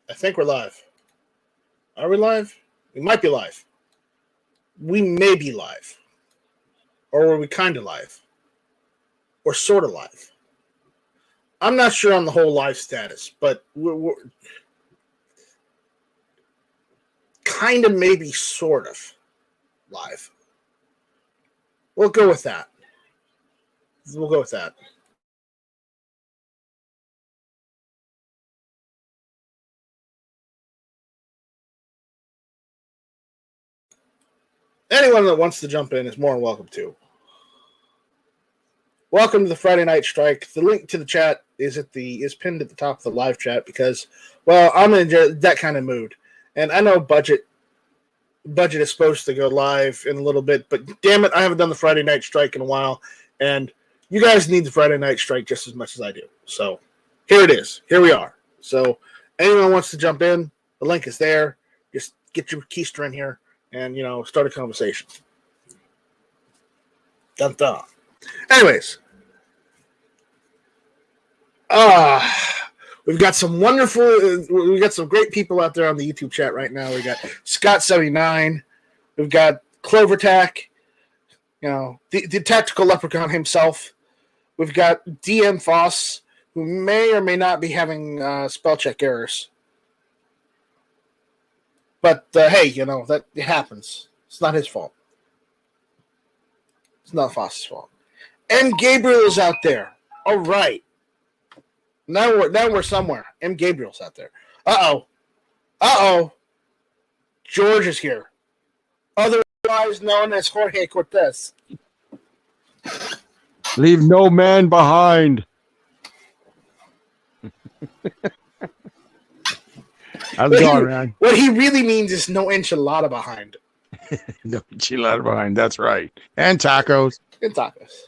I think we're live. Are we live? We might be live. We may be live. Or are we kind of live? Or sort of live? I'm not sure on the whole live status, but we're kind of, maybe, sort of live. We'll go with that. We'll go with that. Anyone that wants to jump in is more than welcome to. Welcome to the Friday Night Strike. The link to the chat is pinned at the top of the live chat because, well, I'm in that kind of mood. And I know budget is supposed to go live in a little bit, but damn it, I haven't done the Friday Night Strike in a while, and you guys need the Friday Night Strike just as much as I do. So here it is. Here we are. So anyone who wants to jump in, the link is there. Just get your keister in here and, start a conversation. Dun dun. Anyways. We've got some great people out there on the YouTube chat right now. We got Scott79. We've got CloverTac, the tactical leprechaun himself. We've got DM Foss, who may or may not be having spell check errors. But, hey, that it happens. It's not his fault. It's not Foss's fault. And Gabriel is out there. All right. Now we're somewhere. M. Gabriel's out there. Uh-oh. George is here. Otherwise known as Jorge Cortez. Leave no man behind. How's it going, man? What he really means is no enchilada behind. No enchilada behind. That's right. And tacos. And tacos.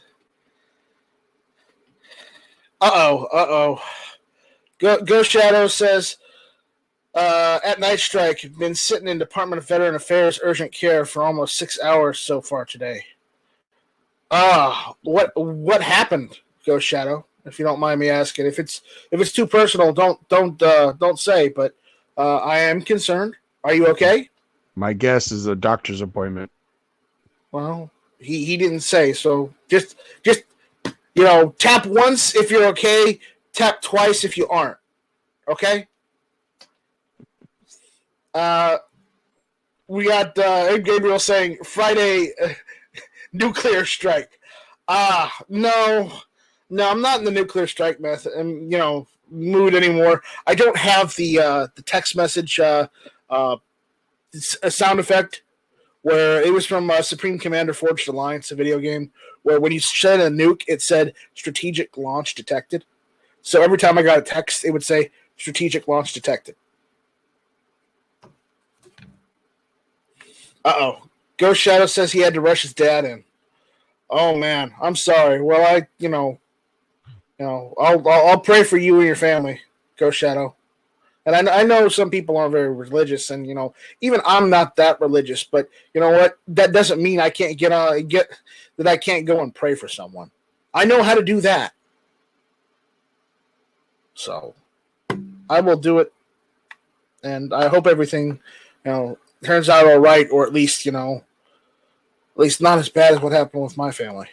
Uh-oh. Go Shadow says, at Night Strike, you've been sitting in Department of Veteran Affairs urgent care for almost 6 hours so far today. What happened, Ghost Shadow? If you don't mind me asking. If it's too personal, don't say, but I am concerned. Are you okay? My guess is a doctor's appointment. Well, he didn't say, so just tap once if you're okay, tap twice if you aren't. Okay? We got Gabriel saying Friday nuclear strike. No, I'm not in the nuclear strike mood anymore. I don't have the text message a sound effect where it was from Supreme Commander Forged Alliance, a video game, where when you said a nuke, it said strategic launch detected. So every time I got a text, it would say strategic launch detected. Uh-oh. Ghost Shadow says he had to rush his dad in. Oh, man. I'm sorry. Well, I'll pray for you and your family, Ghost Shadow. And I know some people aren't very religious, and even I'm not that religious. But you know what? That doesn't mean I can't that I can't go and pray for someone. I know how to do that, so I will do it. And I hope everything, turns out all right, or at least not as bad as what happened with my family.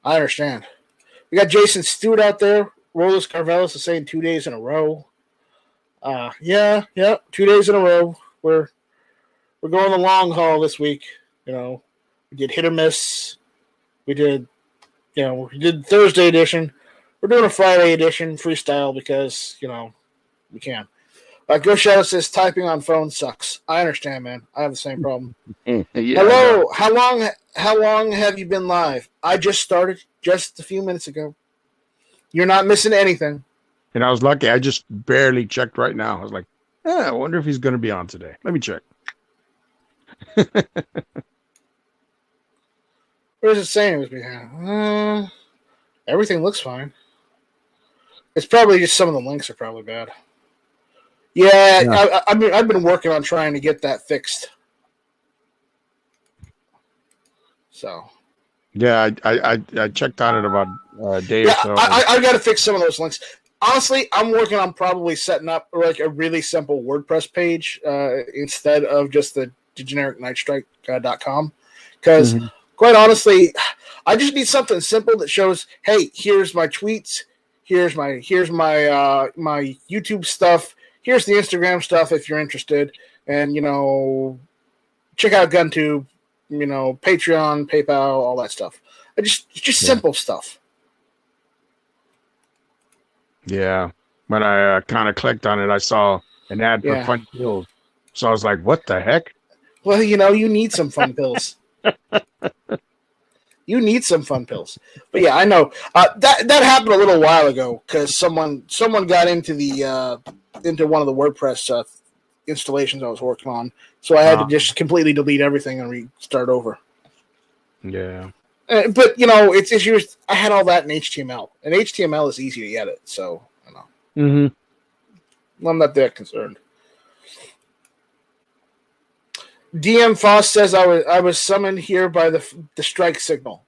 I understand. We got Jason Stewart out there. Rollis Carvelis is saying 2 days in a row. Yeah, 2 days in a row. We're going the long haul this week. We did hit or miss. We did Thursday edition. We're doing a Friday edition freestyle because we can. Ghost Shadow says typing on phone sucks. I understand, man. I have the same problem. Yeah. Hello. How long have you been live? I just started just a few minutes ago. You're not missing anything. And I was lucky. I just barely checked right now. I was like, I wonder if he's going to be on today. Let me check. What is it saying? It was behind. Everything looks fine. It's probably just some of the links are probably bad. Yeah. I've been working on trying to get that fixed. So. Yeah, I checked on it about a day or so. I got to fix some of those links. honestly, I'm working on probably setting up like a really simple WordPress page instead of just the generic nightstrike.com. Because quite honestly, I just need something simple that shows, hey, here's my tweets, here's my my YouTube stuff, here's the Instagram stuff if you're interested, and check out GunTube, Patreon, PayPal, all that stuff. Just simple stuff. Yeah. When I kind of clicked on it, I saw an ad for fun pills. So I was like, what the heck? Well, you need some fun pills. You need some fun pills. But yeah, I know. That happened a little while ago because someone got into into one of the WordPress installations I was working on. So I had to just completely delete everything and restart over. Yeah. But it's yours. I had all that in HTML, and HTML is easy to edit, so I'm not that concerned. DM Foss says I was summoned here by the strike signal.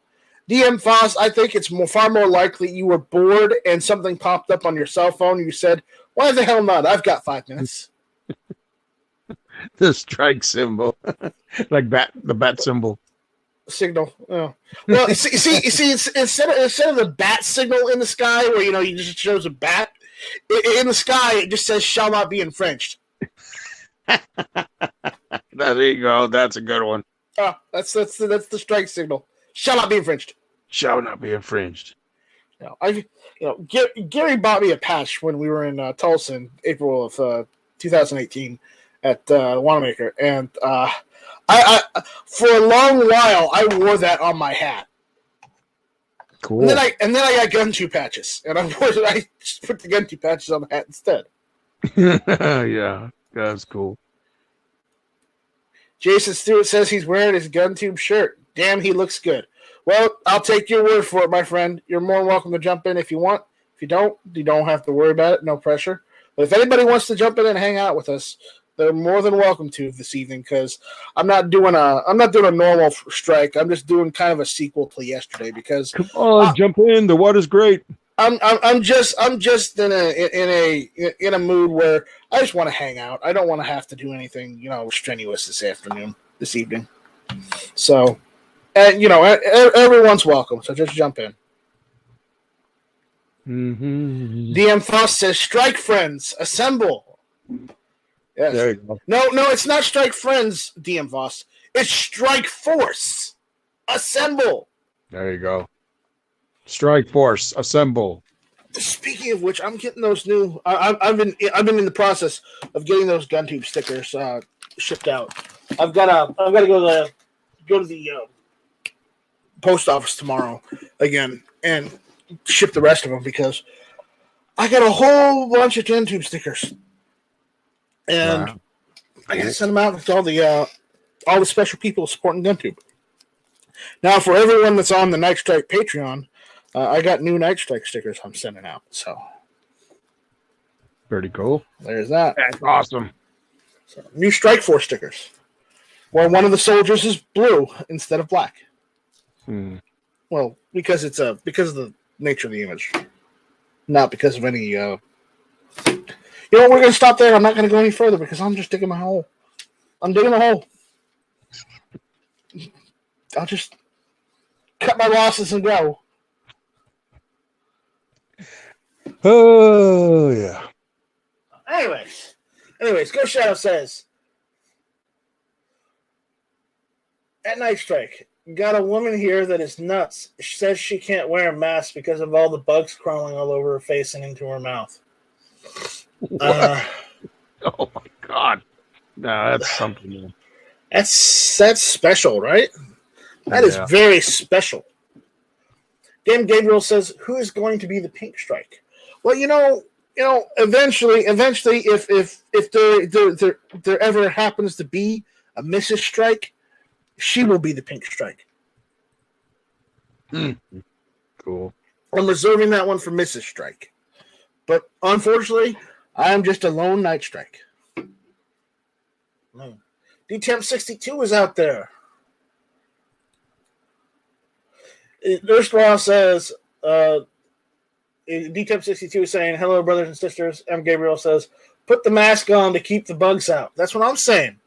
DM Foss, I think it's far more likely you were bored and something popped up on your cell phone. And you said, "Why the hell not? I've got 5 minutes." The strike symbol, like the bat symbol. Signal. Oh. Well, you see, instead of the bat signal in the sky, where you just shows a bat in the sky, it just says "shall not be infringed." There you go. That's a good one. Oh, that's the strike signal. Shall not be infringed. Shall not be infringed. Gary bought me a patch when we were in Tulsa in April of 2018 at Wanamaker, and I for a long while I wore that on my hat. Cool. And then I got GunTube patches, and I just put the GunTube patches on the hat instead. Yeah, that's cool. Jason Stewart says he's wearing his GunTube shirt. Damn, he looks good. Well, I'll take your word for it, my friend. You're more than welcome to jump in if you want. If you don't have to worry about it. No pressure. But if anybody wants to jump in and hang out with us, they're more than welcome to this evening, because I'm not doing a normal strike. I'm just doing kind of a sequel to yesterday because come on, jump in. The water's great. I'm just in a mood where I just want to hang out. I don't want to have to do anything strenuous this evening. So, everyone's welcome. So just jump in. DM Foss says, "Strike friends, assemble." Yes. There you go. No, it's not Strike Friends, DM Voss. It's Strike Force. Assemble. There you go. Strike Force. Assemble. Speaking of which, I'm getting those new. I've been in the process of getting those GunTube stickers shipped out. I've got to go to the post office tomorrow again and ship the rest of them because I got a whole bunch of GunTube stickers. And I gotta send them out to all the special people supporting GunTube. Now, for everyone that's on the Night Strike Patreon, I got new Night Strike stickers I'm sending out. So, pretty cool. There's that. That's awesome. So, new Strike Force stickers, where one of the soldiers is blue instead of black. Well, because of the nature of the image, not because of any. We're going to stop there. I'm not going to go any further because I'm just digging my hole. I'm digging a hole. I'll just cut my losses and go. Oh, yeah. Anyways, Ghost Shadow says, at Night Strike, got a woman here that is nuts. She says she can't wear a mask because of all the bugs crawling all over her face and into her mouth. Oh my God! No, that's something. That's special, right? That is very special. Dan Gabriel says, "Who is going to be the Pink Strike?" Well, eventually, if there ever happens to be a Mrs. Strike, she will be the Pink Strike. Cool. I'm reserving that one for Mrs. Strike, but unfortunately, I'm just a lone Night Strike. D-Temp 62 is out there. Nurse Law says, DTEP62 is saying, hello, brothers and sisters. M. Gabriel says, put the mask on to keep the bugs out. That's what I'm saying.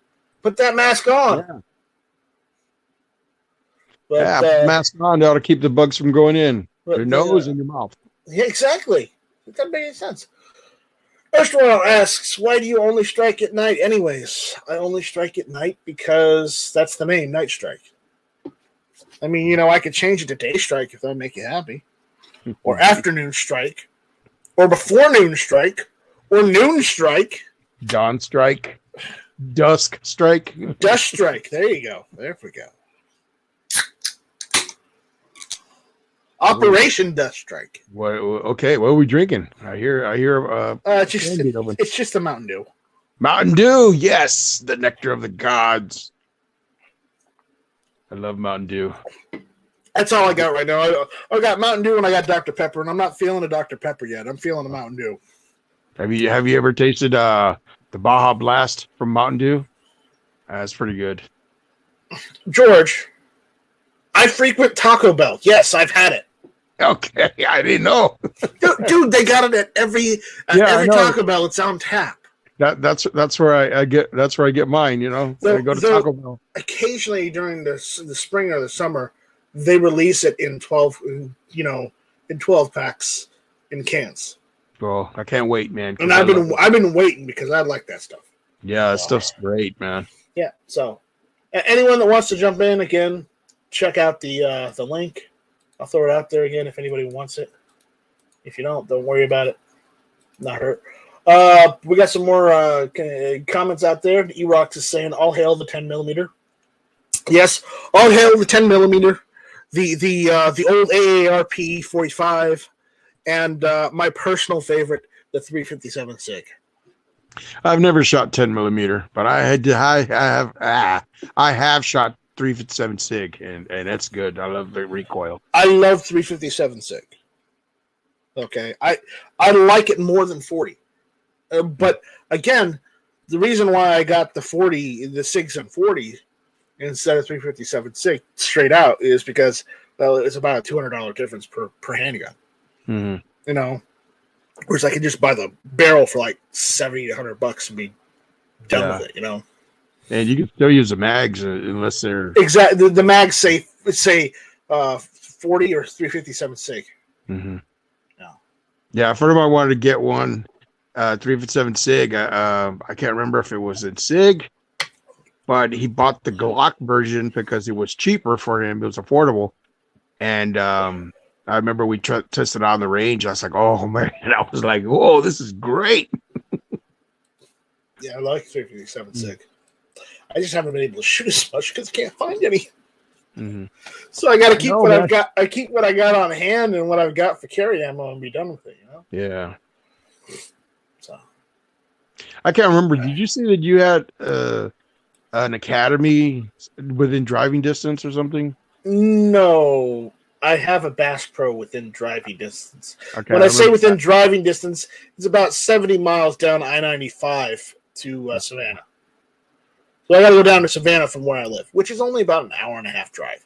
Put that mask on. Yeah. But, put the mask on to keep the bugs from going in your nose and your mouth. Yeah, exactly. It doesn't make any sense. Erstwhile asks, why do you only strike at night anyways? I only strike at night because that's the name, Night Strike. I mean, I could change it to Day Strike if that would make you happy. Or Afternoon Strike. Or Before Noon Strike. Or Noon Strike. Dawn Strike. Dusk Strike. Dusk Strike. There you go. There we go. Operation Dust Strike. What? Okay, what are we drinking? I hear. It's just a Mountain Dew. Mountain Dew, yes, the nectar of the gods. I love Mountain Dew. That's all I got right now. I got Mountain Dew and I got Dr. Pepper, and I'm not feeling a Dr. Pepper yet. I'm feeling a Mountain Dew. Have you ever tasted the Baja Blast from Mountain Dew? That's pretty good. George, I frequent Taco Bell. Yes, I've had it. Okay, I didn't know. Dude, they got it at every Taco Bell. It's on tap. That's where I get mine. I go to Taco Bell. Occasionally during the spring or the summer, they release it in 12 packs in cans. Well, I can't wait, man. And I've been waiting because I like that stuff. Yeah, that stuff's great, man. Yeah. So, anyone that wants to jump in again, check out the link. I'll throw it out there again if anybody wants it. If you don't worry about it. Not hurt. We got some more comments out there. E-Rox is saying, all hail the 10mm. Yes, all hail the 10mm. The old AARP 45 and my personal favorite, the 357 SIG. I've never shot 10mm, but I have shot 357 SIG, and that's good. I love the recoil. I love 357 SIG. Okay, I like it more than 40. But again, the reason why I got the SIGs and 40 instead of 357 SIG straight out is because it's about a $200 difference per handgun. Mm-hmm. Whereas I could just buy the barrel for like $70 to $100 and be done with it. And you can still use the mags unless they're exactly the mags say 40 or 357 SIG. Mm-hmm. Yeah, a friend of mine wanted to get one 357 SIG. I can't remember if it was in SIG, but he bought the Glock version because it was cheaper for him. It was affordable, and I remember we tested it on the range. I was like, "Oh man!" I was like, "Whoa, this is great." Yeah, I like 357 SIG. I just haven't been able to shoot as much because I can't find any. Mm-hmm. So I got to keep what I've got. I keep what I got on hand and what I've got for carry ammo and be done with it. Yeah. So I can't remember. Did you say that you had an academy within driving distance or something? No, I have a Bass Pro within driving distance. Okay, when I say within driving distance, it's about 70 miles down I-95 to Savannah. So I got to go down to Savannah from where I live, which is only about an hour and a half drive.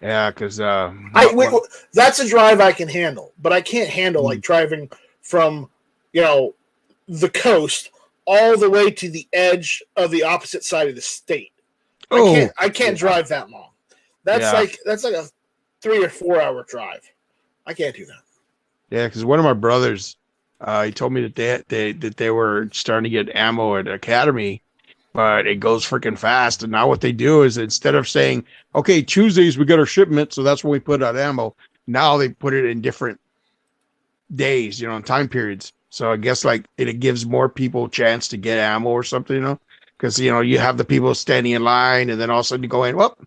Yeah, because that's a drive I can handle, but I can't handle like driving from the coast all the way to the edge of the opposite side of the state. I can't drive that long. That's like a 3 or 4 hour drive. I can't do that. Yeah, because one of my brothers, he told me that they were starting to get ammo at Academy. But it goes freaking fast. And now what they do is instead of saying, okay, Tuesdays we got our shipment, so that's when we put out ammo. Now they put it in different days, time periods. So I guess like it gives more people a chance to get ammo or something, because, you have the people standing in line and then all of a sudden you go in, well,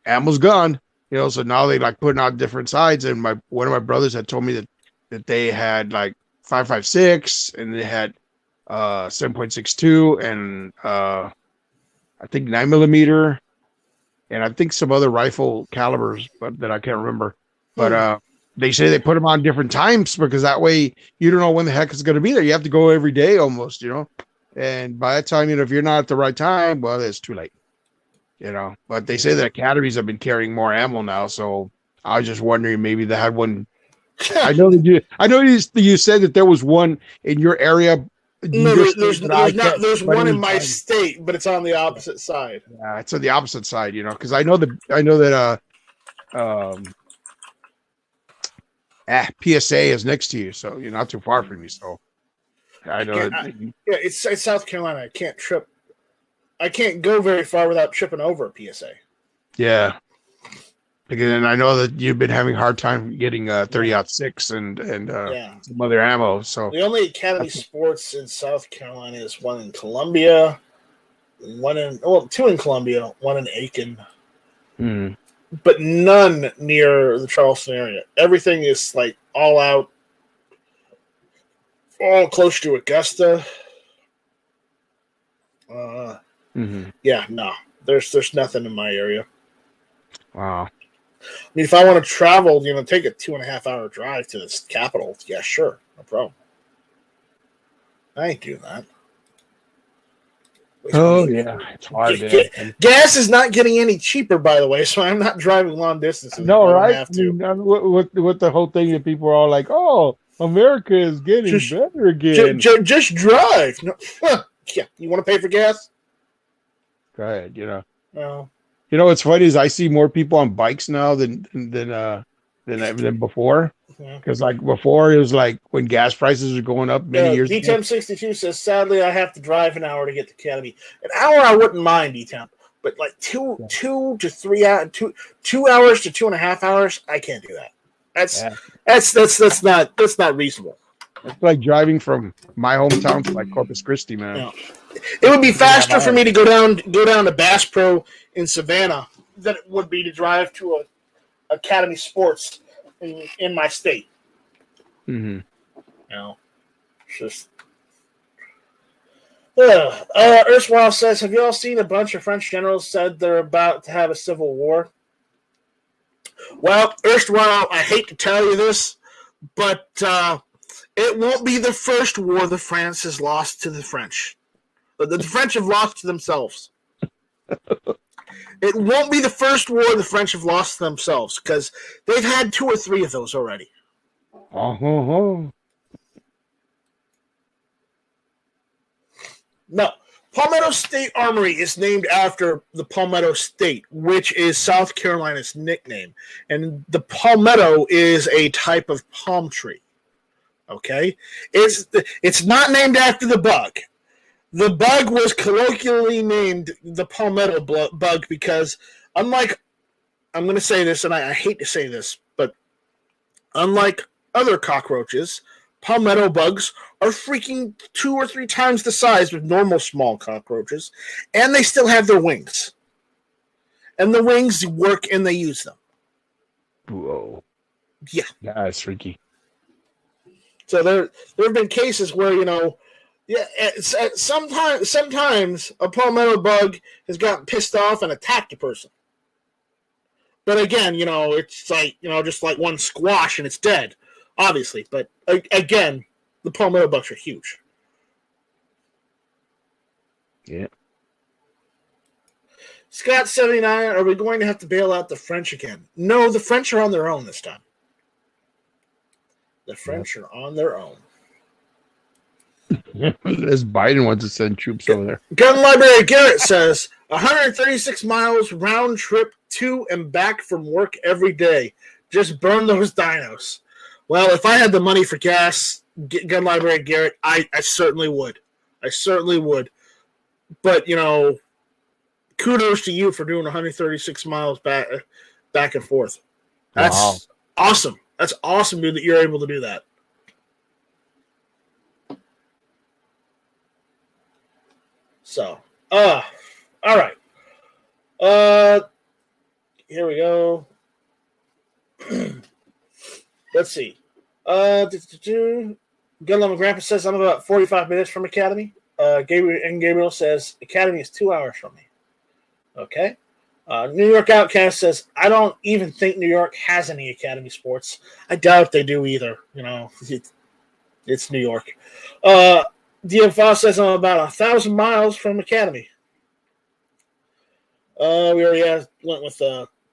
ammo's gone, so now they like putting out different sides. And one of my brothers had told me that they had like 5.56 and they had 7.62 and I think 9mm and I think some other rifle calibers, but that I can't remember. But they say they put them on different times because that way you don't know when the heck it's going to be there. You have to go every day almost, and by the time, if you're not at the right time, well, it's too late, but they say that academies have been carrying more ammo now. So I was just wondering, maybe they had one I know that you said that there was one in your area. No, there's one in my state, but it's on the opposite side. Yeah, it's on the opposite side, because I know that PSA is next to you, so you're not too far from me. So I know it's South Carolina. I can't go very far without tripping over a PSA. Yeah. Again, I know that you've been having a hard time getting 30-06 and some other ammo. So the only Academy Sports in South Carolina is one in Columbia, two in Columbia, one in Aiken, but none near the Charleston area. Everything is like all out, all close to Augusta. Yeah, no, there's nothing in my area. Wow. I mean, if I want to travel, take a 2.5 hour drive to the capital, yeah, sure, no problem. I ain't doing that. Yeah, it's hard. Gas is not getting any cheaper, by the way, so I'm not driving long distances. No, right? Have to. With the whole thing that people are all like, "Oh, America is getting better again." Just drive. No, yeah, you want to pay for gas? Go ahead. No. What's funny is I see more people on bikes now than before. Because like before, it was like when gas prices are going up many years ago. D1062 says, sadly, I have to drive an hour to get to Academy. An hour I wouldn't mind, D10, but like 2 to 3 hours, 2 hours to 2.5 hours, I can't do that. That's not reasonable. It's like driving from my hometown to like Corpus Christi, man. No. It would be faster for me to go down to Bass Pro in Savannah than it would be to drive to a Academy Sports in my state. It's just. Earthwile says, have you all seen a bunch of French generals said they're about to have a civil war? Well, Earthwile, I hate to tell you this, but it won't be the first war that France has lost to the French. The French have lost to themselves. It won't be the first war the French have lost to themselves because they've had 2 or 3 of those already. No, Palmetto State Armory is named after the Palmetto State, which is South Carolina's nickname. And the palmetto is a type of palm tree. Okay? It's not named after the bug. The bug was colloquially named the palmetto bug because unlike, I'm going to say this, and I hate to say this, but unlike other cockroaches, palmetto bugs are freaking 2 or 3 times the size of normal small cockroaches, and they still have their wings. And the wings work and they use them. Whoa. Yeah. Yeah, it's freaky. So there have been cases where, sometimes a palmetto bug has gotten pissed off and attacked a person. But again, it's like, just like one squash and it's dead, obviously. But again, the palmetto bugs are huge. Yeah. Scott79, are we going to have to bail out the French again? No, the French are on their own this time. The French are on their own. As Biden wants to send troops over there. Gun Library Garrett says 136 miles round trip to and back from work every day. Just burn those dinos. Well, if I had the money for gas, Gun Library Garrett, I certainly would. I certainly would. But, kudos to you for doing 136 miles back and forth. That's awesome. That's awesome, dude, that you're able to do that. So, all right. Here we go. Let's see. Gunlum Grandpa says I'm about 45 minutes from Academy. Gabriel says Academy is 2 hours from me. Okay. New York Outcast says I don't even think New York has any Academy sports. I doubt they do either. It's New York. DFA says I'm about 1,000 miles from Academy. We already went with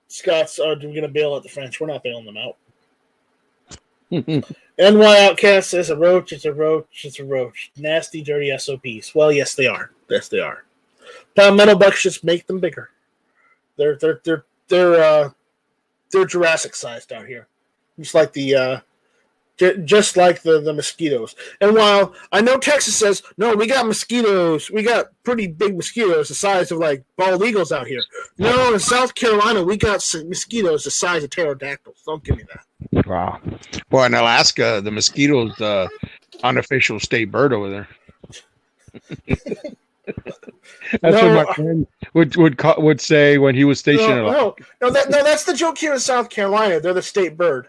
Scott's. Are we going to bail out the French? We're not bailing them out. NY Outcast says a roach, it's a roach, it's a roach. Nasty, dirty SOBs. Well, yes, they are. Yes, they are. Palmetto bucks just make them bigger. They're Jurassic sized out here, just like the mosquitoes. And while I know Texas says no, we got mosquitoes, we got pretty big mosquitoes the size of like bald eagles out here. No, in South Carolina we got mosquitoes the size of pterodactyls. Don't give me that. Wow. Well, in Alaska, the mosquito's the unofficial state bird over there. That's what my friend would say when he was stationed in Alaska. No, that's the joke here in South Carolina. They're the state bird.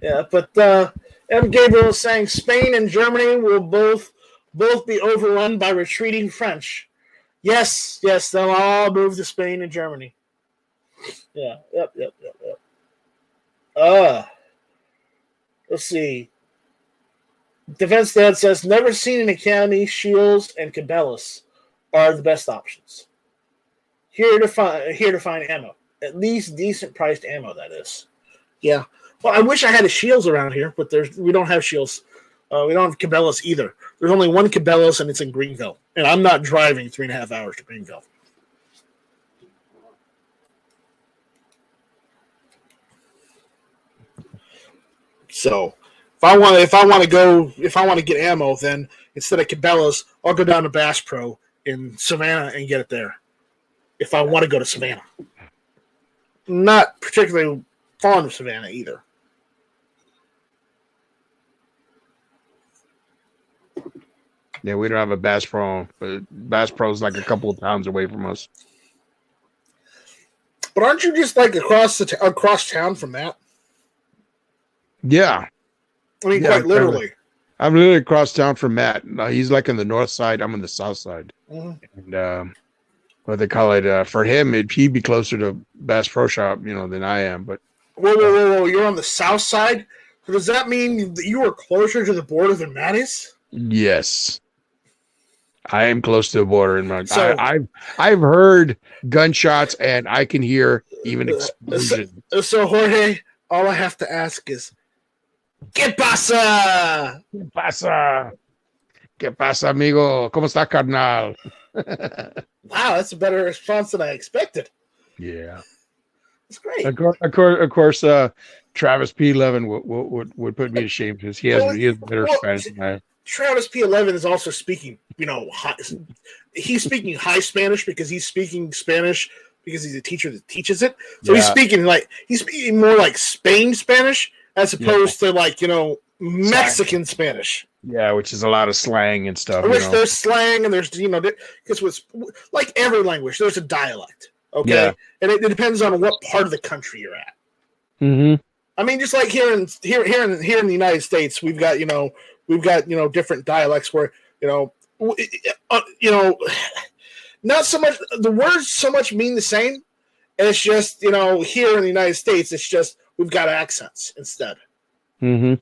Yeah, but M. Gabriel is saying Spain and Germany will both be overrun by retreating French. Yes, they'll all move to Spain and Germany. Yeah, yep. Let's see. Defense Dad says, never seen an Academy, Shields, and Cabela's are the best options. Here to find ammo. At least decent priced ammo, that is. Yeah. Well, I wish I had a Shields around here, but we don't have Shields. We don't have Cabela's either. There's only one Cabela's, and it's in Greenville. And I'm not driving 3.5 hours to Greenville. So if I want to get ammo, then instead of Cabela's, I'll go down to Bass Pro in Savannah and get it there. If I want to go to Savannah. Not particularly fond of Savannah either. Yeah, we don't have a Bass Pro, but Bass Pro is like a couple of towns away from us. But aren't you just like across town from that? Yeah. I mean, quite literally. I'm literally across town from Matt. He's like on the north side. I'm on the south side. Mm-hmm. And what they call it, for him, he'd be closer to Bass Pro Shop, than I am. But whoa! You're on the south side. So does that mean that you are closer to the border than Matt is? Yes, I am close to the border. And I've heard gunshots, and I can hear even explosions. So Jorge, all I have to ask is, ¿Qué pasa? ¿Qué pasa? ¿Qué pasa, amigo? ¿Cómo está, carnal? Wow, that's a better response than I expected. Yeah, it's great. Of course, Travis P11 would put me to shame because he has better Spanish than I have. Travis P11 is also speaking, he's speaking high Spanish because he's speaking Spanish because he's a teacher that teaches it. So he's speaking more like Spain Spanish as opposed to Mexican Spanish. Yeah, which is a lot of slang and stuff. There's slang and there's because with like every language, there's a dialect. Okay, yeah. And it depends on what part of the country you're at. Mm-hmm. I mean, just like here in the United States, we've got different dialects where not so much the words so much mean the same, and it's just here in the United States, it's just we've got accents instead. Mm-hmm.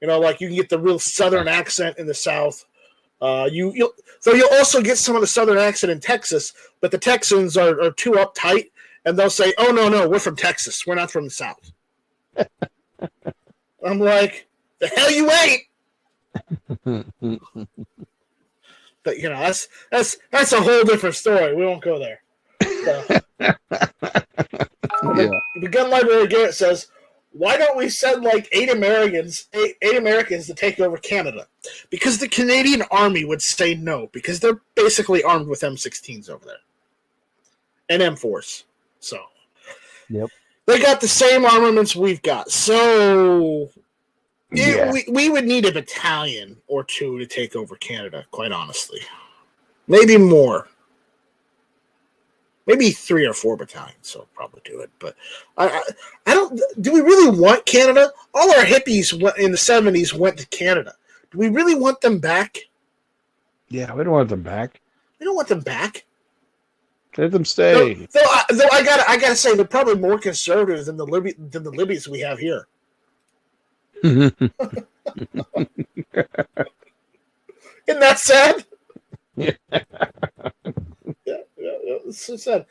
Like you can get the real Southern accent in the South. You'll also get some of the Southern accent in Texas, but the Texans are too uptight, and they'll say, "Oh no, we're from Texas. We're not from the South." I'm like, "The hell you ain't!" But that's a whole different story. We won't go there. So, the Gun Library Garrett says, why don't we send like eight Americans to take over Canada? Because the Canadian Army would say no, because they're basically armed with M16s over there. And M4s. So yep. They got the same armaments we've got. So we would need a battalion or two to take over Canada, quite honestly. Maybe more. Maybe 3 or 4 battalions, so I'll probably do it. But I don't. Do we really want Canada? All our hippies in the 70s went to Canada. Do we really want them back? Yeah, we don't want them back. We don't want them back. Let them stay. Though I gotta say they're probably more conservative than the Libbies we have here. Isn't that sad? Yeah. Yeah, it's so sad.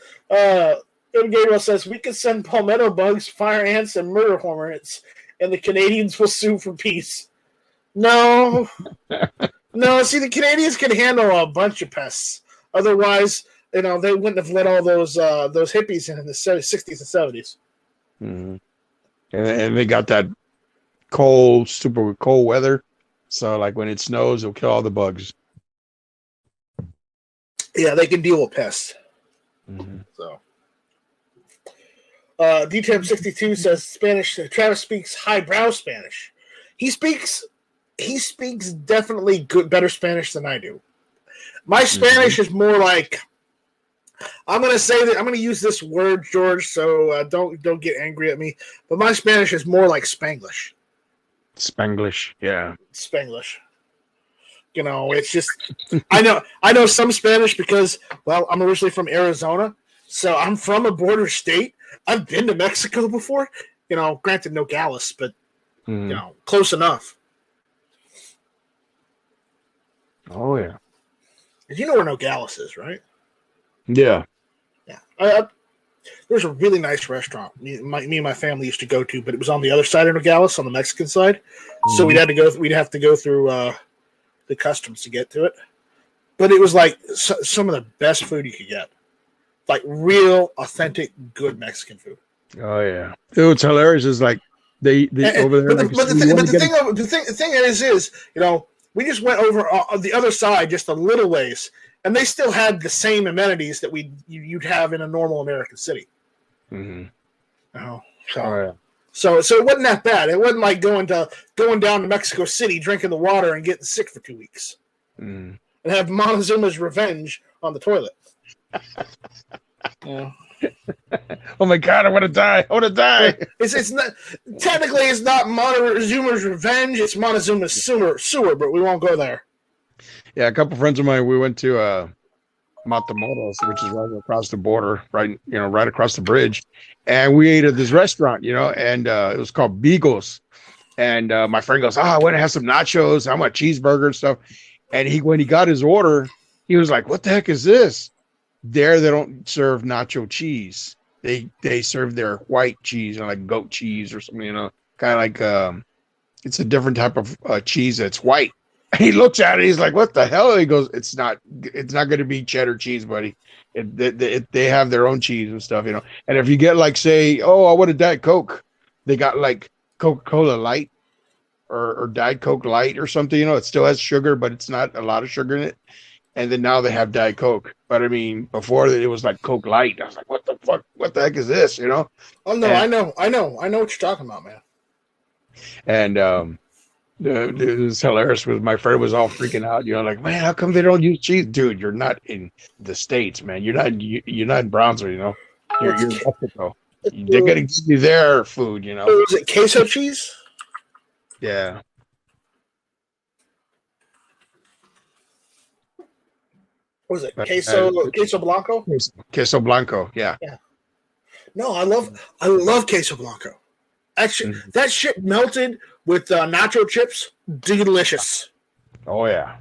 David Gabriel says, we could send palmetto bugs, fire ants, and murder hornets, and the Canadians will sue for peace. No. No, see, the Canadians can handle a bunch of pests. Otherwise, they wouldn't have let all those hippies in the 60s and 70s. Mm-hmm. And they got that super cold weather. So, like, when it snows, it'll kill all the bugs. Yeah, they can deal with pests. Mm-hmm. So, DTM62 says Spanish. Travis speaks highbrow Spanish. He speaks definitely better Spanish than I do. My Spanish is more like, I'm going to say that I'm going to use this word, George. So don't get angry at me. But my Spanish is more like Spanglish. Spanglish, yeah. Spanglish. It's just I know some Spanish because, well, I'm originally from Arizona, so I'm from a border state. I've been to Mexico before. Granted, no Nogales, but close enough. Oh yeah. You know where Nogales is, right? Yeah. Yeah. There's a really nice restaurant me and my family used to go to, but it was on the other side of Nogales, on the Mexican side. Mm-hmm. So we'd have to go through the customs to get to it. But it was like some of the best food you could get, like real, authentic, good Mexican food. Oh yeah, it's hilarious. Is like they over there. The thing is, we just went over the other side just a little ways, and they still had the same amenities that you'd have in a normal American city. Mm-hmm. So it wasn't that bad. It wasn't like going down to Mexico City, drinking the water, and getting sick for 2 weeks, and have Montezuma's Revenge on the toilet. Yeah. Oh my God! I want to die! It's not technically it's not Montezuma's Revenge. It's Montezuma's sewer, but we won't go there. Yeah, a couple friends of mine. We went to Matamoros, which is right across the border, right across the bridge, and we ate at this restaurant, and it was called Beagles. And my friend goes, I want to have some nachos. I want a cheeseburger and stuff. And when he got his order, he was like, what the heck is this? There, they don't serve nacho cheese. They serve their white cheese, like goat cheese or something, kind of like it's a different type of cheese that's white. He looks at it, he's like, what the hell? He goes, it's not going to be cheddar cheese, buddy. They have their own cheese and stuff, And if you get like, say, I want a Diet Coke, they got like Coca-Cola Light or Diet Coke Light or something, it still has sugar, but it's not a lot of sugar in it. And then now they have Diet Coke. But I mean, before it was like Coke Light. I was like, what the fuck? What the heck is this? Oh no, I know what you're talking about, man. And it was hilarious. With my friend was all freaking out, like, man, how come they don't use cheese? Dude, you're not in the States, man. You're not in Brownsville, You're in Mexico. They're gonna give you their food, Was it queso cheese? Yeah. What was it? Queso Blanco? Queso Blanco, yeah. No, I love queso Blanco. Actually, that shit melted with nacho chips, delicious. Oh yeah,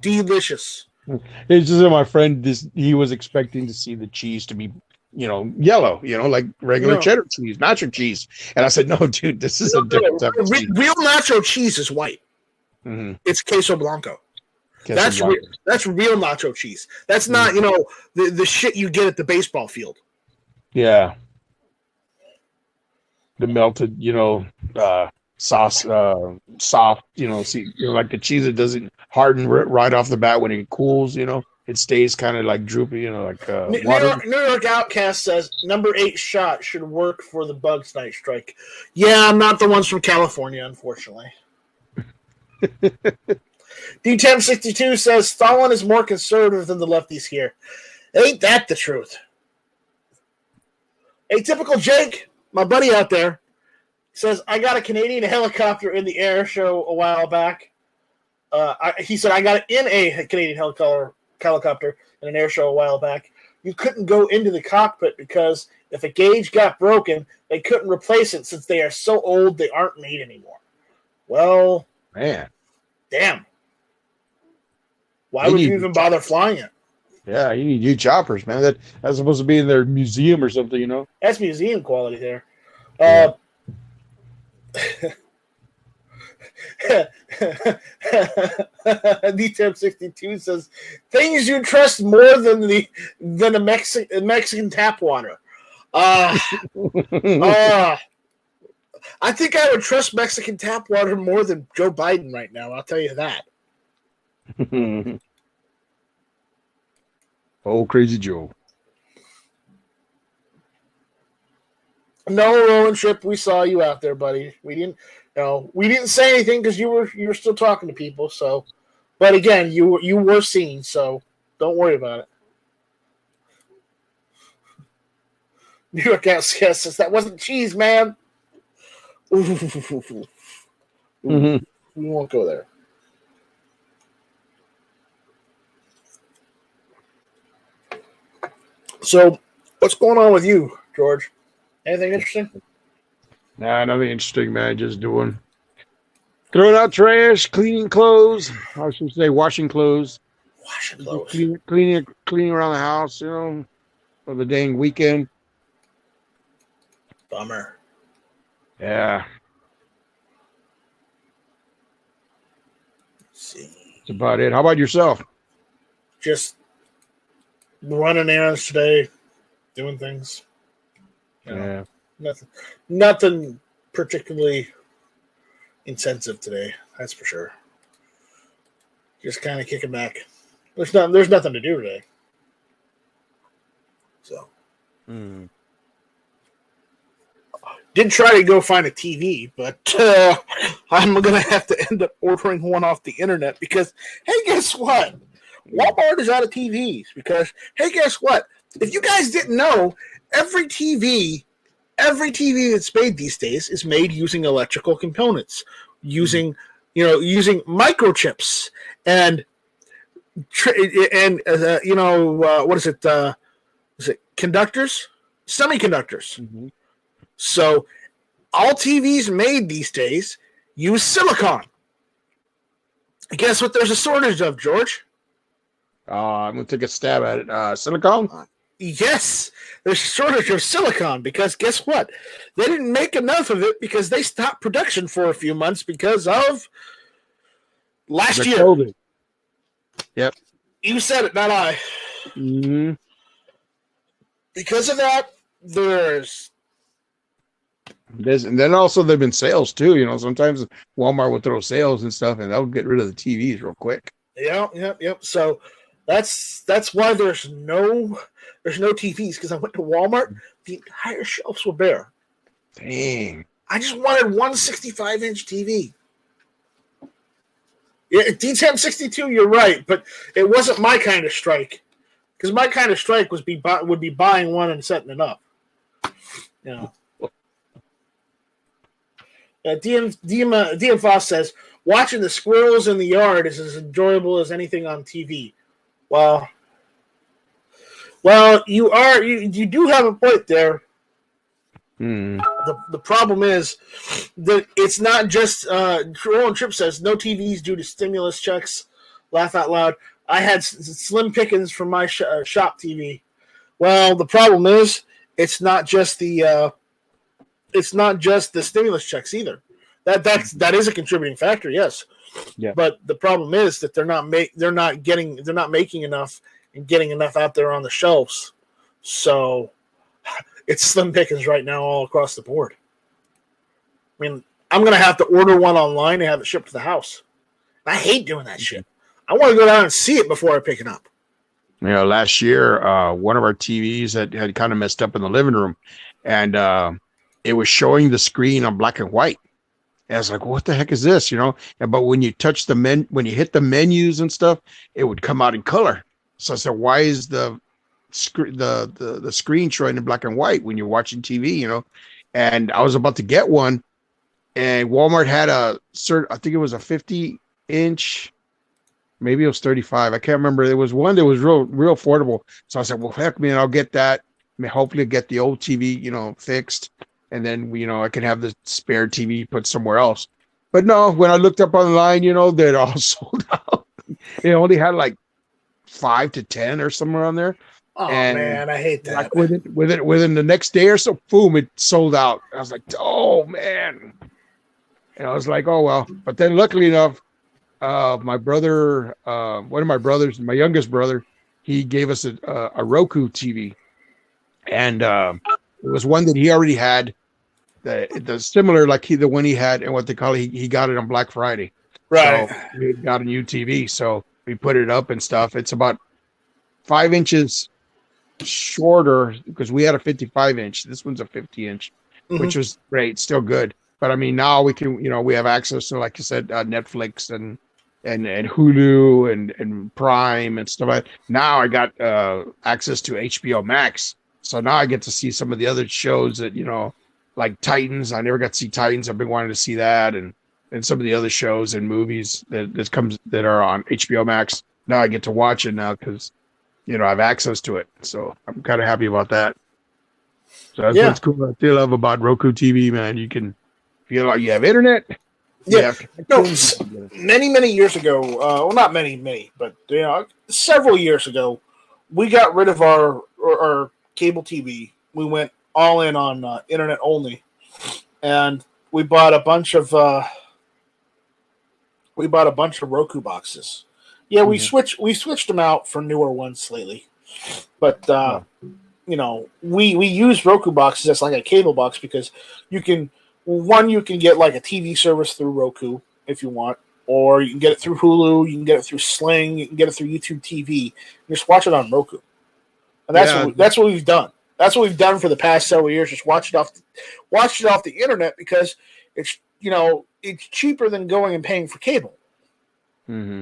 delicious. It's just that my friend, he was expecting to see the cheese to be, yellow, like regular cheddar cheese, nacho cheese, and I said, no, dude, this is a different type of cheese. Real nacho cheese is white. Mm-hmm. It's queso Blanco. That's real nacho cheese. That's not, the shit you get at the baseball field. Yeah. The melted, sauce, soft, like the cheese that doesn't harden right off the bat when it cools, it stays kind of like droopy, like water. New York Outcast says number 8 shot should work for the Bugs Night Strike. Yeah, not the ones from California, unfortunately. D1062 says Stalin is more conservative than the lefties here. Ain't that the truth? Atypical Jake, my buddy out there, says, I got a Canadian helicopter in the air show a while back. He said, I got it in a Canadian helicopter in an air show a while back. You couldn't go into the cockpit because if a gauge got broken, they couldn't replace it since they are so old they aren't made anymore. Well, man, damn. Why would you even bother flying it? Yeah, you need new choppers, man. That's supposed to be in their museum or something, you know? That's museum quality there. Yeah. D-Temp62 says things you trust more than a Mexican tap water. I think I would trust Mexican tap water more than Joe Biden right now. I'll tell you that. Oh, crazy Joe. No, Roland Tripp, we saw you out there, buddy. We didn't say anything because you were still talking to people. So, but again, you were seen, so don't worry about it. New York Outcast says that wasn't cheese, man. We won't go there. So, what's going on with you, George? Anything interesting? Nah, nothing interesting, man. Just throwing out trash, cleaning clothes. I should say washing clothes. Washing clothes. Cleaning around the house, you know, for the dang weekend. Bummer. Yeah. Let's see. That's about it. How about yourself? Just running errands today, doing things. Yeah. Nothing particularly intensive today, that's for sure. Just kind of kicking back. There's nothing to do today. So did try to go find a TV, but I'm gonna have to end up ordering one off the internet because hey, guess what? Walmart is out of TVs because hey, guess what? If you guys didn't know, every TV that's made these days is made using electrical components, using microchips and what is it? Is it conductors? Semiconductors. Mm-hmm. So all TVs made these days use silicon. Guess what? There's a shortage of, George. I'm gonna take a stab at it. Silicone. Yes, there's a shortage of silicon because guess what? They didn't make enough of it because they stopped production for a few months because of last year. COVID. Yep. You said it, not I. Mm-hmm. Because of that, and then also there've been sales too. You know, sometimes Walmart will throw sales and stuff, and they'll get rid of the TVs real quick. Yep. So that's why there's no TVs because I went to Walmart, the entire shelves were bare. Dang. I just wanted one 65-inch TV. Yeah, D-Temp62, you're right, but it wasn't my kind of strike. Because my kind of strike would be buying one and setting it up. You know. DM Foss says, watching the squirrels in the yard is as enjoyable as anything on TV. Well, you do have a point there. The problem is that it's not just Roland Tripp says no TVs due to stimulus checks. Laugh out loud. I had slim pickings from my shop TV. Well, the problem is it's not just the stimulus checks either. That is a contributing factor, yes. Yeah. But the problem is that they're not making enough and getting enough out there on the shelves. So it's slim pickings right now all across the board. I mean, I'm going to have to order one online and have it shipped to the house. I hate doing that shit. I want to go down and see it before I pick it up. You know, last year, one of our TVs had kind of messed up in the living room, and it was showing the screen on black and white. And I was like, "What the heck is this?" You know. But when you touch when you hit the menus and stuff, it would come out in color. So I said, "Why is the screen showing in black and white when you're watching TV?" You know. And I was about to get one, and Walmart had I think it was a 50-inch. Maybe it was 35. I can't remember. There was one that was real affordable. So I said, well, heck, man, I'll get that. Hopefully get the old TV, you know, fixed. And then, you know, I can have the spare TV put somewhere else. But no, when I looked up online, you know, they're all sold out. It only had like 5 to 10 or somewhere on there. Oh And man, I hate that. like within the next day or so, boom, it sold out. I was like, oh man. And I was like, oh well. But then luckily enough, my brother, one of my brothers, my youngest brother, he gave us a Roku TV. And it was one that he already had, the similar like the one he had, and what they call it, he got it on Black Friday. Right. So we got a new TV. So we put it up and stuff. It's about 5 inches shorter because we had a 55-inch. This one's a 50-inch, which was great, still good. But I mean, now we can, we have access to, like you said, Netflix and Hulu and Prime and stuff like that. Now I got access to HBO Max. So now I get to see some of the other shows that, like Titans. I never got to see Titans. I've been wanting to see that, and some of the other shows and movies that are on HBO Max. Now I get to watch it now because, I have access to it. So I'm kind of happy about that. So that's what's cool. I still love about Roku TV, man. You can feel like you have internet. Yeah. No, many years ago, well, not many, but several years ago, we got rid of our cable TV. We went all in on internet only, and we bought a bunch of Roku boxes. Yeah, we switched them out for newer ones lately, but we use Roku boxes as like a cable box because you can get like a TV service through Roku if you want, or you can get it through Hulu, you can get it through Sling, you can get it through YouTube TV. You just watch it on Roku, and that's what we've done. That's what we've done for the past several years. Just watch it off the internet because it's it's cheaper than going and paying for cable. Mm-hmm.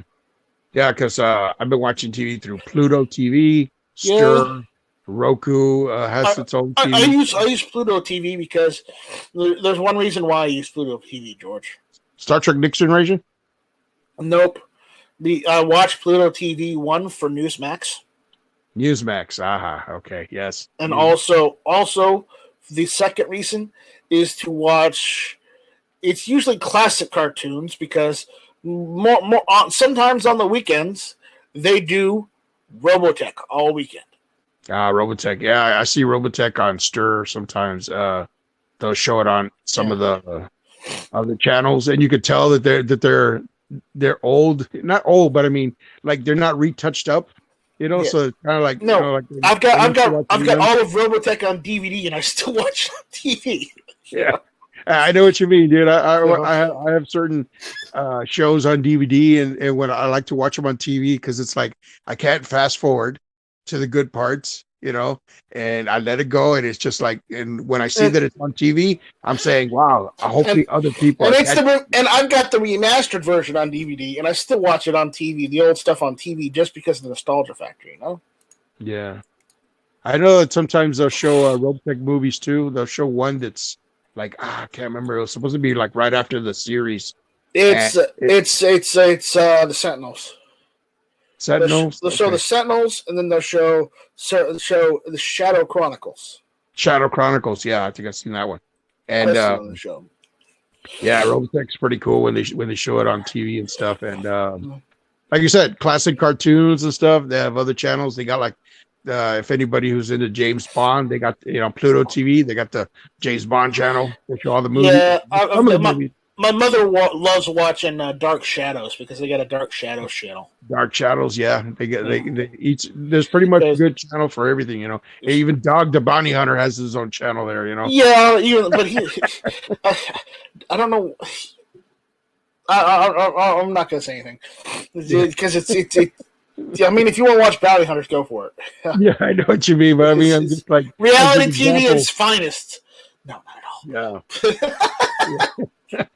Yeah, because I've been watching TV through Pluto TV, Stir, Roku has its own TV. I use Pluto TV because there's one reason why I use Pluto TV, George. Star Trek Next Generation? Nope. I watch Pluto TV 1 for Newsmax. Newsmax, okay, yes. And also the second reason is to watch. It's usually classic cartoons because more sometimes on the weekends they do Robotech all weekend. Robotech, yeah, I see Robotech on Stir sometimes. They'll show it on some of the other channels, and you could tell that they're old, not old, but I mean, like they're not retouched up. So it's kind of like I've got all of Robotech on DVD, and I still watch it on TV. Yeah, I know what you mean, dude. I have certain shows on DVD, and when I like to watch them on TV because it's like I can't fast forward to the good parts, and I let it go, and it's just like, and when I see that it's on TV, I'm saying, wow, I hope the other people. And I've got the remastered version on DVD, and I still watch it on TV, the old stuff on TV, just because of the nostalgia factor, Yeah, I know that sometimes they'll show Robotech movies too. They'll show one that's like I can't remember. It was supposed to be like right after the series. It's the Sentinels. Sentinels. They'll show the Sentinels, and then they'll show the Shadow Chronicles. Shadow Chronicles, yeah, I think I've seen that one. And show. Yeah, Robotech's pretty cool when they show it on TV and stuff. And like you said, classic cartoons and stuff. They have other channels. They got like if anybody who's into James Bond, they got Pluto TV. They got the James Bond channel. They show all the movies. Yeah, my mother loves watching Dark Shadows because they got a Dark Shadows channel. Dark Shadows, yeah. They each there's pretty much a good channel for everything, Even Dog the Bounty Hunter has his own channel there, Yeah, but I don't know. I'm not gonna say anything because it's. I mean, if you want to watch Bounty Hunters, go for it. Yeah, I know what you mean, but I mean, I'm just like reality TV at its finest. No, not at all. Yeah.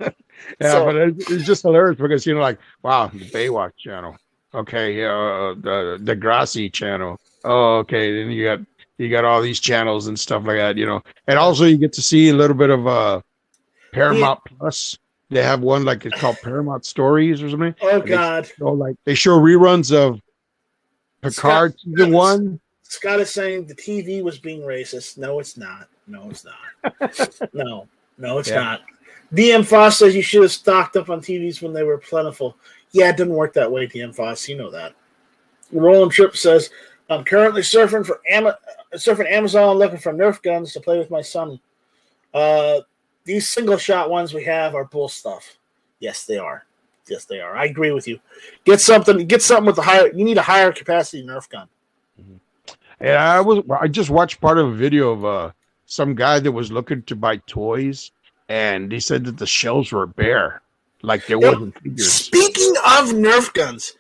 But it's just hilarious because like, wow, the Baywatch channel, okay, the Degrassi channel, oh, okay, then you got all these channels and stuff like that, and also you get to see a little bit of Paramount Plus. They have one like it's called Paramount Stories or something. Oh God! They show reruns of Picard season 1. Scott is saying the TV was being racist. No, it's not. No, it's not. No, it's not. DM Foss says you should have stocked up on TVs when they were plentiful. Yeah, it didn't work that way, DM Foss. You know that. Roland Trip says, I'm currently surfing Amazon looking for Nerf guns to play with my son. These single shot ones we have are bull stuff. Yes, they are. Yes, they are. I agree with you. Get something with a higher. You need a higher capacity Nerf gun. And I just watched part of a video of some guy that was looking to buy toys, and he said that the shelves were bare, like there wasn't figures. Speaking of Nerf guns,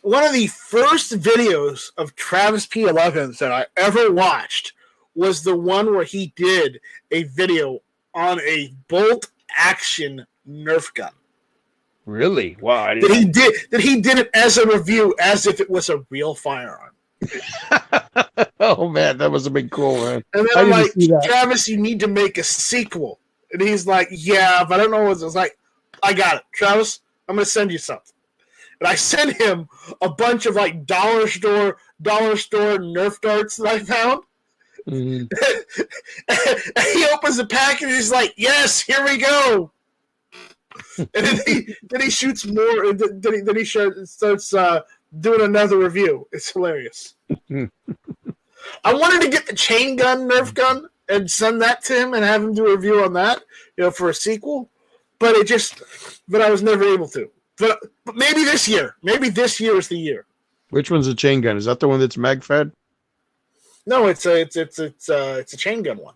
one of the first videos of Travis P11 that I ever watched was the one where he did a video on a bolt action Nerf gun. Really? Wow! That he did it as a review, as if it was a real firearm. Oh man, that must have been cool, man. And then I'm like, Travis, you need to make a sequel. And he's like, yeah, but I don't know what it was. Like, I got it, Travis. I'm gonna send you something. And I sent him a bunch of like dollar store Nerf darts that I found. Mm-hmm. And he opens the package and he's like, yes, here we go. And then he shoots more, and then he starts doing another review. It's hilarious. I wanted to get the chain gun Nerf gun and send that to him and have him do a review on that, for a sequel. But I was never able to. But maybe this year. Maybe this year is the year. Which one's the chain gun? Is that the one that's mag fed? No, it's a chain gun one.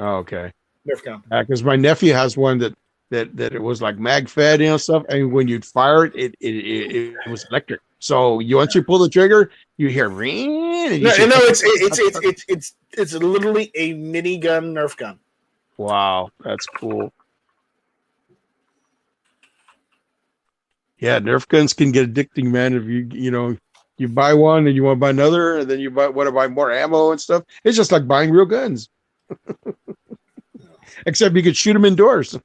Oh, okay. Nerf gun. Because my nephew has one that it was like mag fed, stuff, and when you'd fire it, it was electric. So once you pull the trigger, you hear ring. It's literally a minigun Nerf gun. Wow, that's cool. Yeah, Nerf guns can get addicting, man. If you buy one and you want to buy another, and then you want to buy more ammo and stuff. It's just like buying real guns. Except you could shoot them indoors.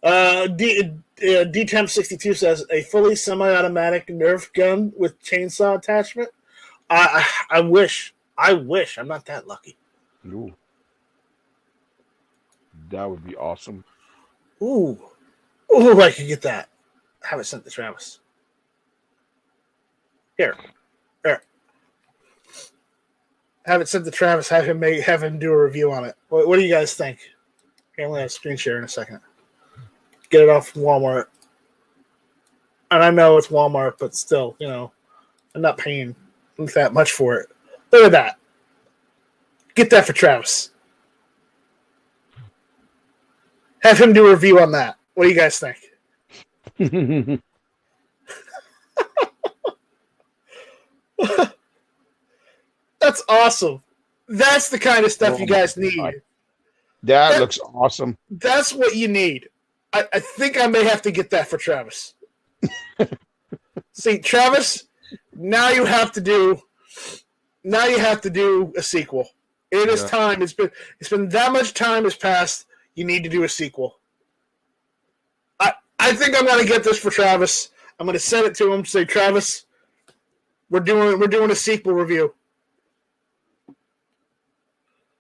D-Temp62 says, a fully semi-automatic Nerf gun with chainsaw attachment. I wish. I'm not that lucky. Ooh. That would be awesome. Ooh, I could get that. Have it sent to Travis. Here. Have it sent to Travis. Have him do a review on it. What do you guys think? Okay, I'm gonna have screen share in a second. Get it off Walmart. And I know it's Walmart, but still, I'm not paying that much for it. Look at that. Get that for Travis. Have him do a review on that. What do you guys think? That's awesome. That's the kind of stuff you guys need. That looks awesome. That's what you need. I think I may have to get that for Travis. See, Travis, now you have to do a sequel. It is time. It's been that much time has passed. You need to do a sequel. I think I'm gonna get this for Travis. I'm gonna send it to him. Say, Travis, we're doing a sequel review.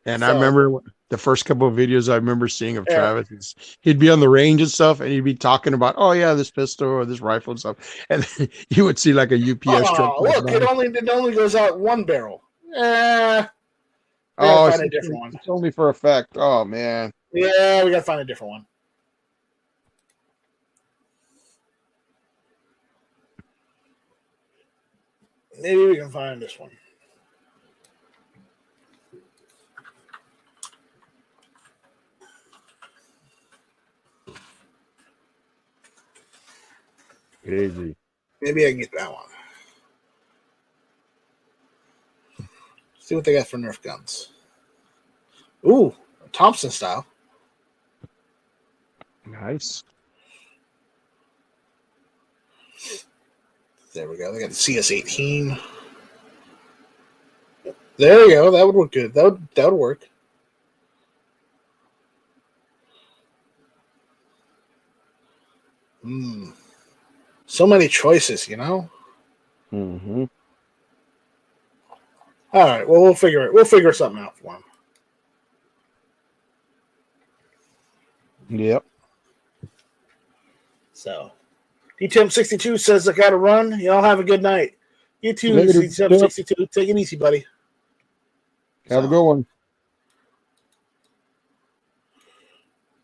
And I remember the first couple of videos I remember seeing of Travis, he'd be on the range and stuff, and he'd be talking about, oh yeah, this pistol or this rifle and stuff, and you would see like a UPS truck. Look, it only goes out one barrel. Find a different one. It's only for effect. Oh man. Yeah, we gotta find a different one. Maybe we can find this one. Crazy. Maybe I can get that one. See what they got for Nerf guns. Ooh, Thompson style. Nice. There we go. They got the CS18. There you go. That would work good. That would work. So many choices, Mm-hmm. All right. Well, we'll figure something out for him. Yep. So, DTM62 says I got to run. Y'all have a good night. You too, Later, 6762. Take it easy, buddy. Have a good one.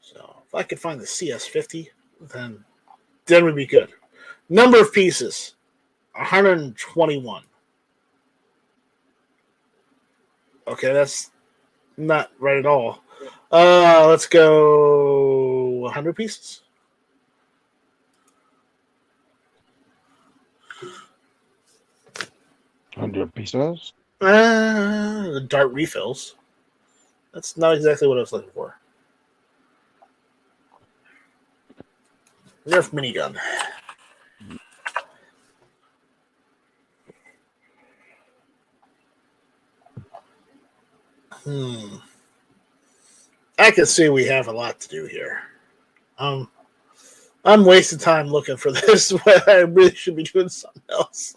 So if I could find the CS50, then we'd be good. Number of pieces, 121. Okay, that's not right at all. Let's go 100 pieces. 100 pieces. The dart refills. That's not exactly what I was looking for. Nerf minigun. I can see we have a lot to do here. I'm wasting time looking for this when I really should be doing something else.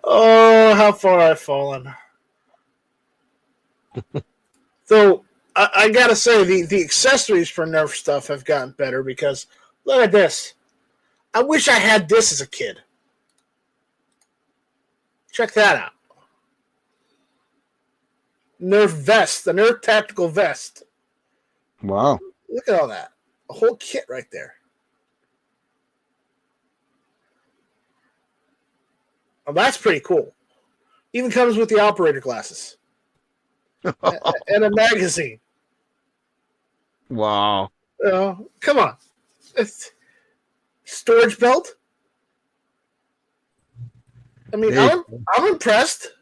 Oh, how far I've fallen. So I gotta say the accessories for Nerf stuff have gotten better because look at this. I wish I had this as a kid. Check that out. Nerf vest, the Nerf tactical vest. Wow. Look at all that. A whole kit right there. Oh, that's pretty cool. Even comes with the operator glasses. And a magazine. Wow. Come on. It's storage belt. I mean, I'm impressed.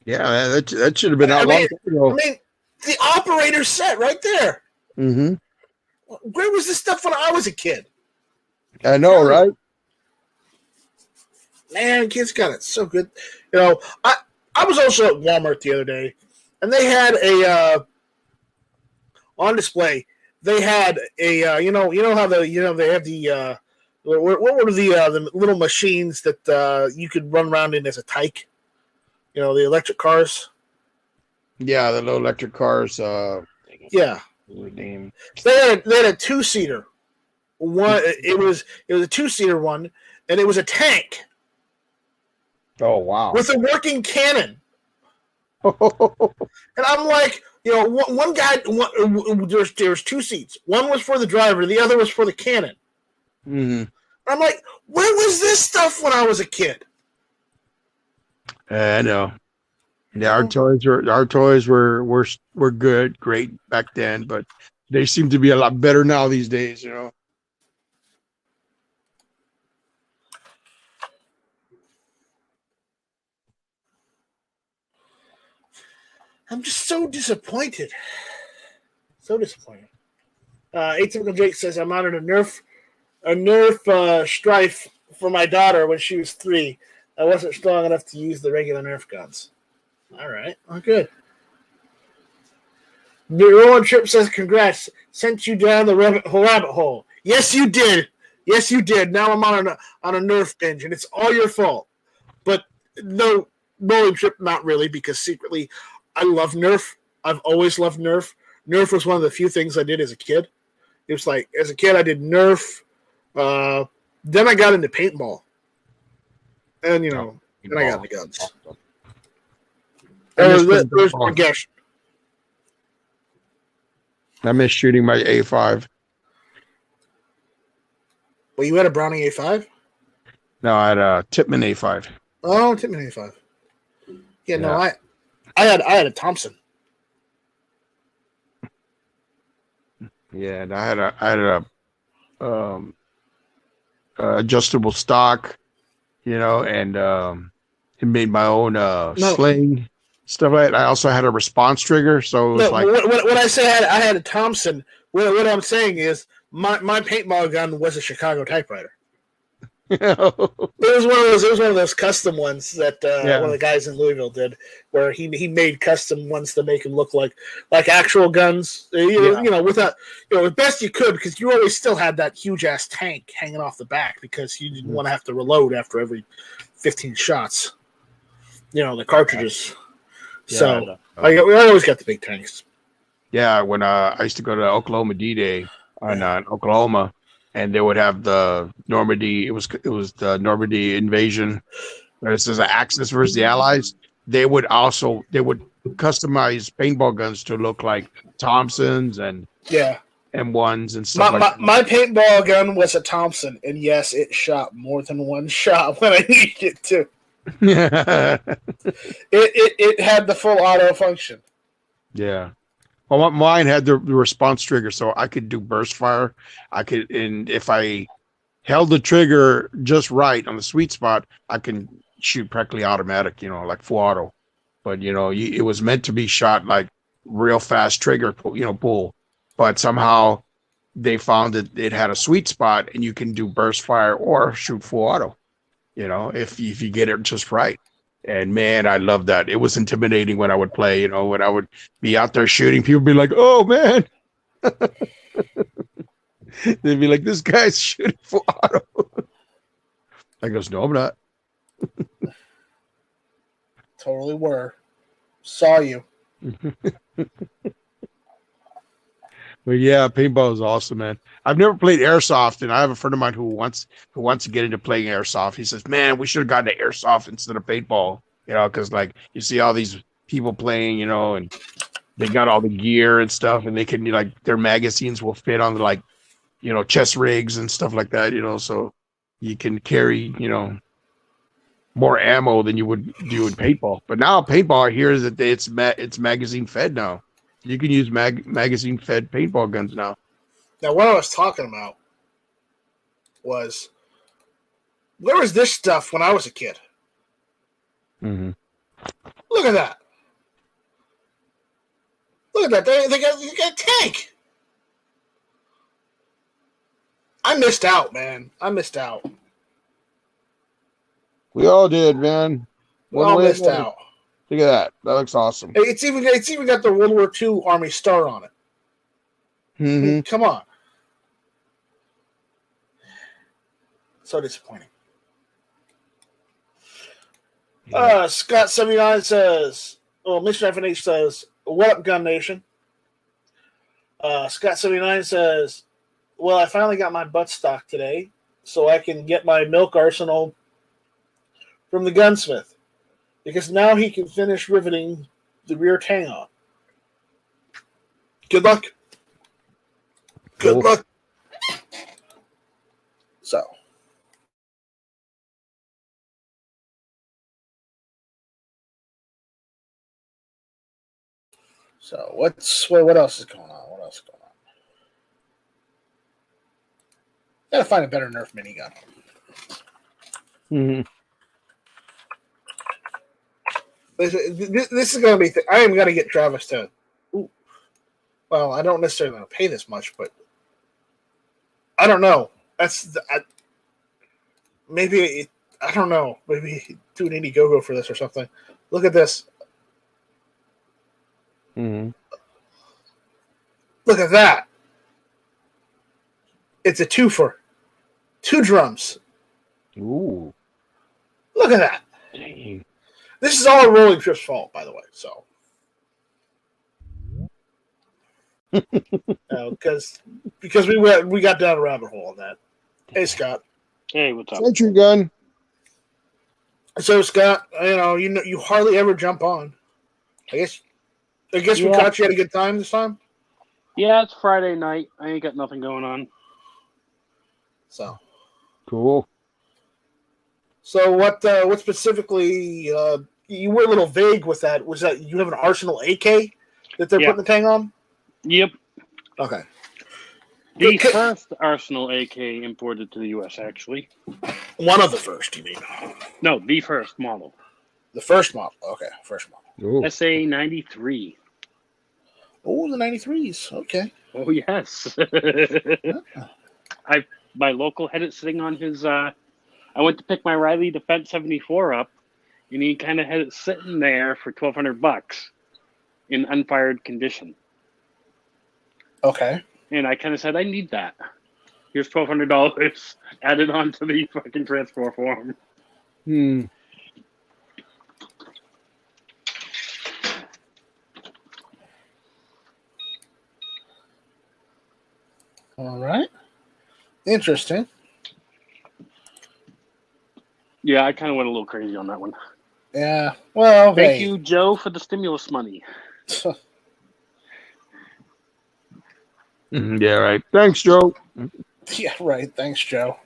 Yeah, that should have been out long ago. I mean, the operator set right there. Mm-hmm. Where was this stuff when I was a kid? I know, right? Man, kids got it so good. I was also at Walmart the other day, and they had a on display. They had a you know how they have the what were the little machines that you could run around in as a tyke? The electric cars. Yeah, the little electric cars. Yeah. Name. They had a 2-seater. One it was a 2-seater one, and it was a tank. Oh wow! With a working cannon. And I'm like, one guy. There's 2 seats. One was for the driver. The other was for the cannon. Mm-hmm. I'm like, where was this stuff when I was a kid? I know. Yeah, our toys were good, great back then, but they seem to be a lot better now these days. I'm just so disappointed. So disappointed. Atypical Jake says I mounted a Nerf Strife for my daughter when she was 3. I wasn't strong enough to use the regular Nerf guns. All right. Well, good. The Roland Trip says, congrats. Sent you down the rabbit hole. Yes, you did. Yes, you did. Now I'm on a Nerf binge, and it's all your fault. But no, Roland Trip, not really, because secretly I love Nerf. I've always loved Nerf. Nerf was one of the few things I did as a kid. It was like, as a kid, I did Nerf. Then I got into paintball. And, then I got the guns. There's progression. I miss shooting my A5. Well, you had a Browning A5? No, I had a Tippmann A5. Oh, Tippmann A5. Yeah, no, I had a Thompson. Yeah, and I had a adjustable stock, and it made my own sling, stuff like that. I also had a response trigger, so it was when I say I had a Thompson, what I'm saying is my paintball gun was a Chicago typewriter. It was one of those custom ones that one of the guys in Louisville did, where he made custom ones to make them look like actual guns. Without as best you could, because you always still had that huge ass tank hanging off the back because you didn't want to have to reload after every 15 shots. The cartridges. So I always got the big tanks. Yeah, when I used to go to Oklahoma D-Day in Oklahoma. and they would have the Normandy. It was the Normandy invasion. This is an Axis versus the Allies. They would customize paintball guns to look like Thompsons and Yeah. M1s and stuff like that. My paintball gun was a Thompson, and yes, it shot more than one shot when I needed it to. It had the full auto function. Yeah. Well, mine had the response trigger, so I could do burst fire. And if I held the trigger just right on the sweet spot, I can shoot practically automatic, like full auto. But it was meant to be shot like real fast trigger, pull. But somehow they found that it had a sweet spot, and you can do burst fire or shoot full auto. If you get it just right. And man, I love that. It was intimidating when I would play. When I would be out there shooting, people would be like, "Oh man." They'd be like, "This guy's shooting full auto." I goes, "No, I'm not." Totally were. Saw you. But yeah, paintball is awesome, man. I've never played airsoft, and I have a friend of mine who wants to get into playing airsoft. He says, "Man, we should have gotten to airsoft instead of paintball." Because like you see all these people playing, and they got all the gear and stuff, and they can their magazines will fit on the chest rigs and stuff like that. So you can carry more ammo than you would do in paintball. But now paintball, I hear that it's magazine fed now. You can use magazine fed paintball guns now. Now, what I was talking about was, where was this stuff when I was a kid? Mm-hmm. Look at that. Look at that. They got a tank. I missed out, man. I missed out. We all did, man. We all missed out. Look at that. That looks awesome. It's even got the World War II Army star on it. Mm-hmm. I mean, come on. So disappointing. Yeah. Scott79 says, Mission FNH says, "What up, Gun Nation?" Scott79 says, "Well, I finally got my butt stock today, so I can get my milk arsenal from the gunsmith, because now he can finish riveting the rear tang on. Good luck." Good luck. So what else is going on? Gotta find a better Nerf minigun. Mm-hmm. This is gonna be. I am gonna get Travis to. Well, I don't necessarily want to pay this much, but I don't know. Maybe I don't know. Maybe do an Indiegogo for this or something. Look at this. Mm-hmm. Look at that. It's a twofer. 2 drums. Ooh. Look at that. Dang. This is all Rolling Trip's fault, by the way. So, because we got down a rabbit hole on that. Hey, Scott. Hey, what's up? Sentry gun. So, Scott, you hardly ever jump on. I guess we caught you at a good time this time. Yeah, it's Friday night. I ain't got nothing going on. So cool. So what specifically? You were a little vague with that. Was that you have an Arsenal AK that they're putting the tang on? Yep. Okay. The first Arsenal AK imported to the U.S. actually. One of the first, you mean? No, the first model. The first model. Okay, first model. Ooh. SA 93. Oh, the 93s. Okay. Oh yes. My local had it sitting on his. I went to pick my Riley Defense 74 up, and he kind of had it sitting there for $1,200 in unfired condition. Okay. And I kind of said, I need that. Here's $1,200 added on to the fucking transport form. All right. Interesting. Yeah, I kind of went a little crazy on that one. Yeah. Well, Thank you, Joe, for the stimulus money. Yeah, right. Thanks, Joe. Yeah, right. Thanks, Joe.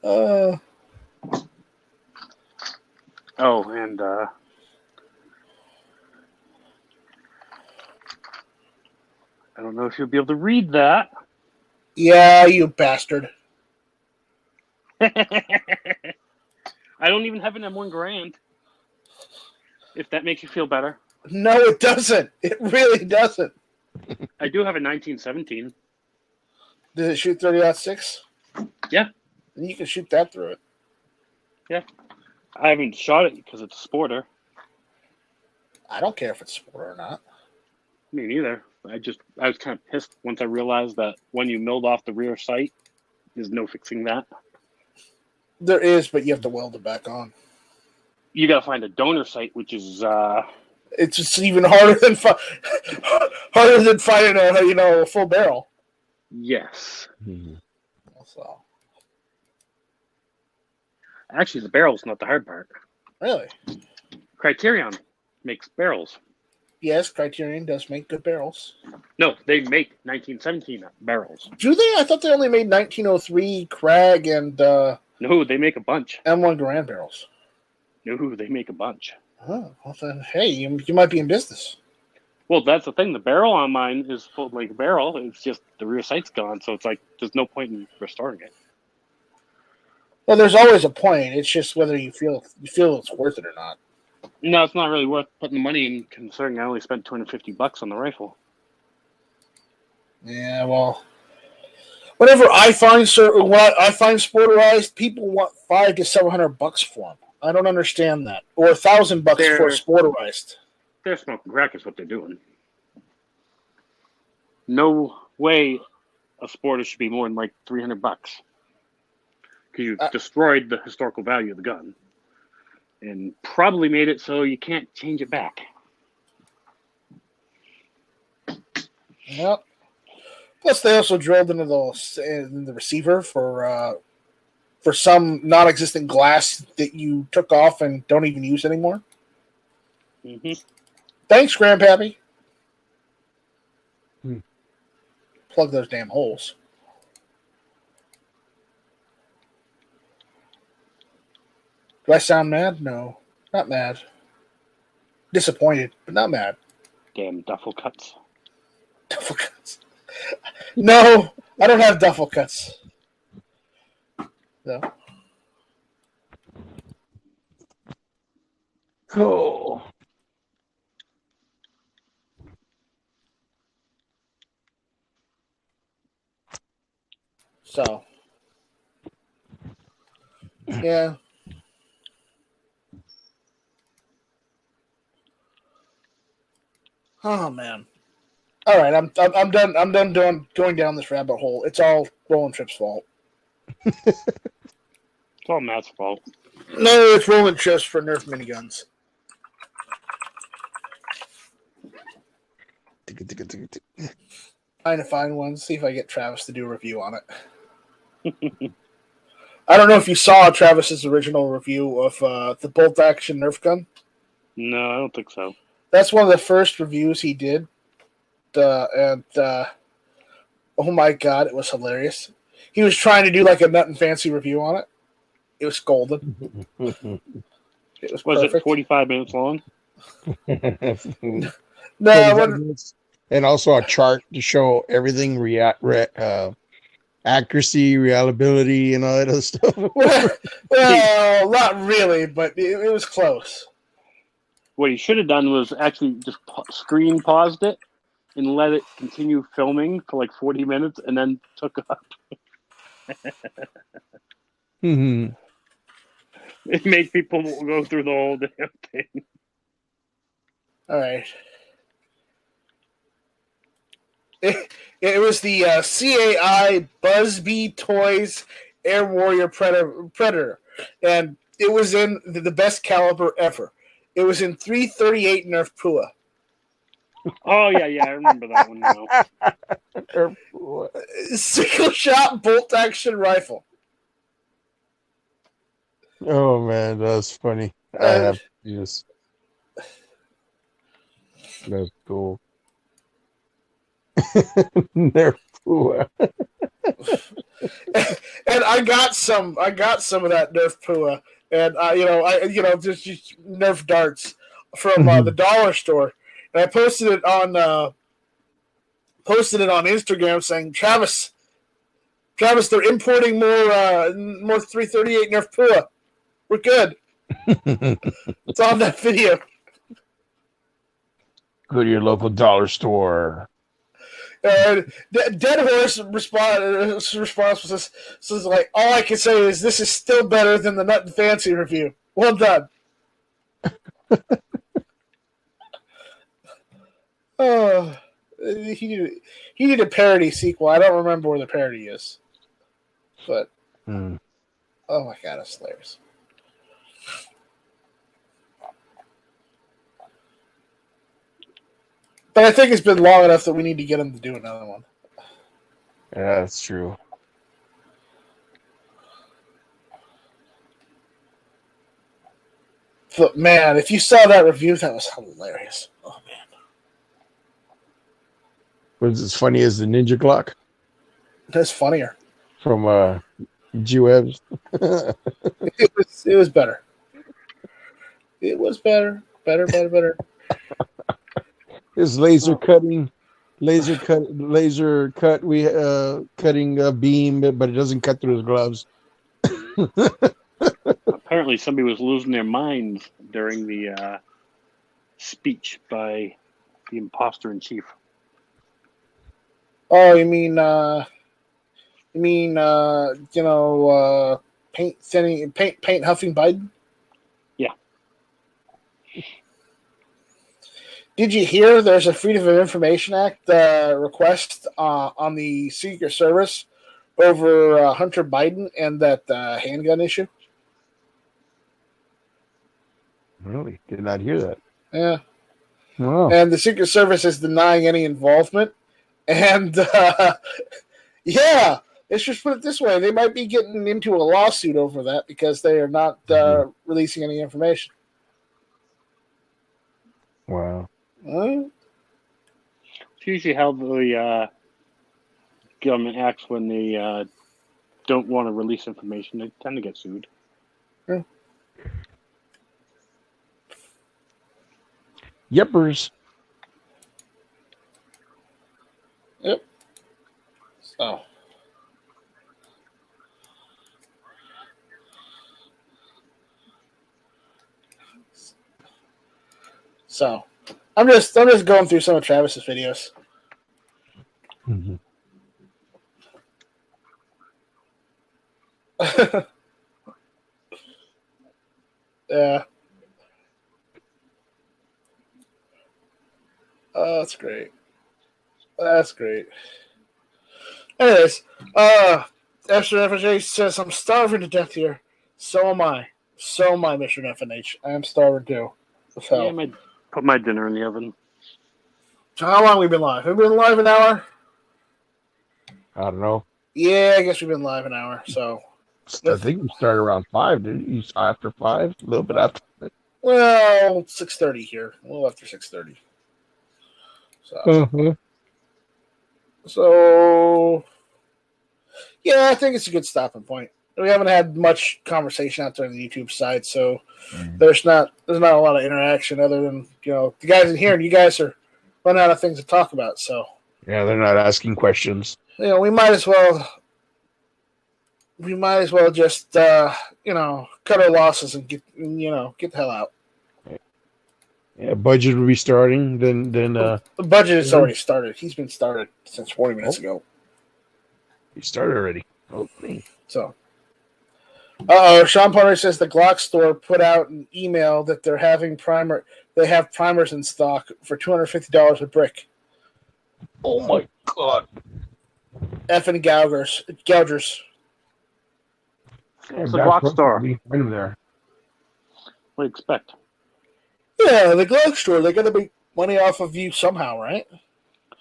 Oh, and I don't know if you'll be able to read that. Yeah, you bastard. I don't even have an M1 Grand. If that makes you feel better. No, it doesn't. It really doesn't. I do have a 1917. Does it shoot 30-06? Yeah. Then you can shoot that through it. Yeah. I haven't shot it because it's a sporter. I don't care if it's sport or not. Me neither. I was kind of pissed once I realized that when you milled off the rear sight, there's no fixing that. There is, but you have to weld it back on. You got to find a donor sight, which is it's just even harder than finding a full barrel. Yes. Mm-hmm. So. Actually, the barrel's not the hard part. Really? Criterion makes barrels. Yes, Criterion does make good barrels. No, they make 1917 barrels. Do they? I thought they only made 1903 Krag and No, they make a bunch. M1 Garand barrels. No, they make a bunch. Oh, well then, hey, you might be in business. Well, that's the thing. The barrel on mine is full length barrel. It's just the rear sight's gone, so it's like there's no point in restoring it. Well, there's always a point. It's just whether you feel it's worth it or not. No, it's not really worth putting the money in, considering I only spent $250 on the rifle. Yeah, well, whenever I find sporterized, people want $500 to $700 for them. I don't understand that, or $1,000 for sporterized. They're smoking crack is what they're doing. No way a sporter should be more than like $300 because you've destroyed the historical value of the gun and probably made it so you can't change it back. Yep. Plus, they also drilled into the receiver for some non-existent glass that you took off and don't even use anymore. Mm-hmm. Thanks, Grandpappy. Plug those damn holes. Do I sound mad? No, not mad. Disappointed, but not mad. Damn duffel cuts. Duffel cuts. No, I don't have duffel cuts. No. Cool. So, yeah. Oh man. All right, I'm done. I'm done going down this rabbit hole. It's all Roland Tripp's fault. It's all Matt's fault. No, it's Roland Tripp's for Nerf miniguns. Trying to find one. See if I get Travis to do a review on it. I don't know if you saw Travis's original review of the bolt action Nerf gun. No, I don't think so. That's one of the first reviews he did. Oh my god, it was hilarious. He was trying to do like a nut and fancy review on it. It was golden. It was perfect. It 45 minutes long? No, and also a chart to show everything accuracy, reliability, and all that other stuff. well, not really, but it was close. What he should have done was actually just screen paused it and let it continue filming for like 40 minutes and then took up. Mm-hmm. It made people go through the whole damn thing. All right. It was the CAI Buzzbee Toys Air Warrior Predator, and it was in the best caliber ever. It was in 338 Nerf Pua. Oh yeah, I remember that one now. Nerf Pua. Single shot bolt action rifle. Oh man, that's funny. I Uh, have yes. That's cool. Nerf Pua. and I got some of that Nerf Pua, and just Nerf darts from the dollar store, and I posted it on Instagram saying, Travis, they're importing more 338 Nerf Pua. We're good. It's on that video. Go to your local dollar store. And Dead Horse response was this. So it's like, all I can say is this is still better than the Nut and Fancy review. Well done. Oh, he did a parody sequel. I don't remember where the parody is, but oh my god, it's hilarious. But I think it's been long enough that we need to get him to do another one. Yeah, that's true. But man, if you saw that review, that was hilarious. Oh man. Was as funny as the Ninja Glock That's funnier. from G-Webs? It was better. It was better. Better. His laser cut. We cutting a beam, but it doesn't cut through his gloves. Apparently, somebody was losing their minds during the speech by the imposter in chief. Oh, you mean paint huffing Biden? Yeah. Did you hear there's a Freedom of Information Act request on the Secret Service over Hunter Biden and that handgun issue? Really? Did not hear that. Yeah. Wow. And the Secret Service is denying any involvement. And yeah, let's just put it this way. They might be getting into a lawsuit over that because they are not releasing any information. Wow. It's usually how the government acts when they don't want to release information. They tend to get sued. Yeah. Yepers. Yep. So I'm just going through some of Travis's videos. Mm-hmm. Yeah. Oh, that's great. That's great. Anyways, FJ says, I'm starving to death here. So am I. So am I, Mr. FNH. I am starving too. So. Yeah, I might put my dinner in the oven. So how long have we been live? Have we been live an hour? I don't know. Yeah, I guess we've been live an hour. So I think we started around 5. Did you? After 5? A little bit after. Well, 6:30 here. A little after 6:30. So, so yeah, I think it's a good stopping point. We haven't had much conversation out there on the YouTube side, so there's not a lot of interaction other than the guys in here, and you guys are running out of things to talk about. So yeah, they're not asking questions. we might as well just cut our losses and get the hell out. Yeah, budget will be starting. Then the budget has already started. He's been started since 40 minutes ago. He started already. Okay. So, Sean Potter says the Glock store put out an email that they're having They have primers in stock for $250 a brick. Oh my god! Effing gougers. It's a Glock store. There. What do you expect? Yeah, the Glock store. They're gonna be money off of you somehow, right?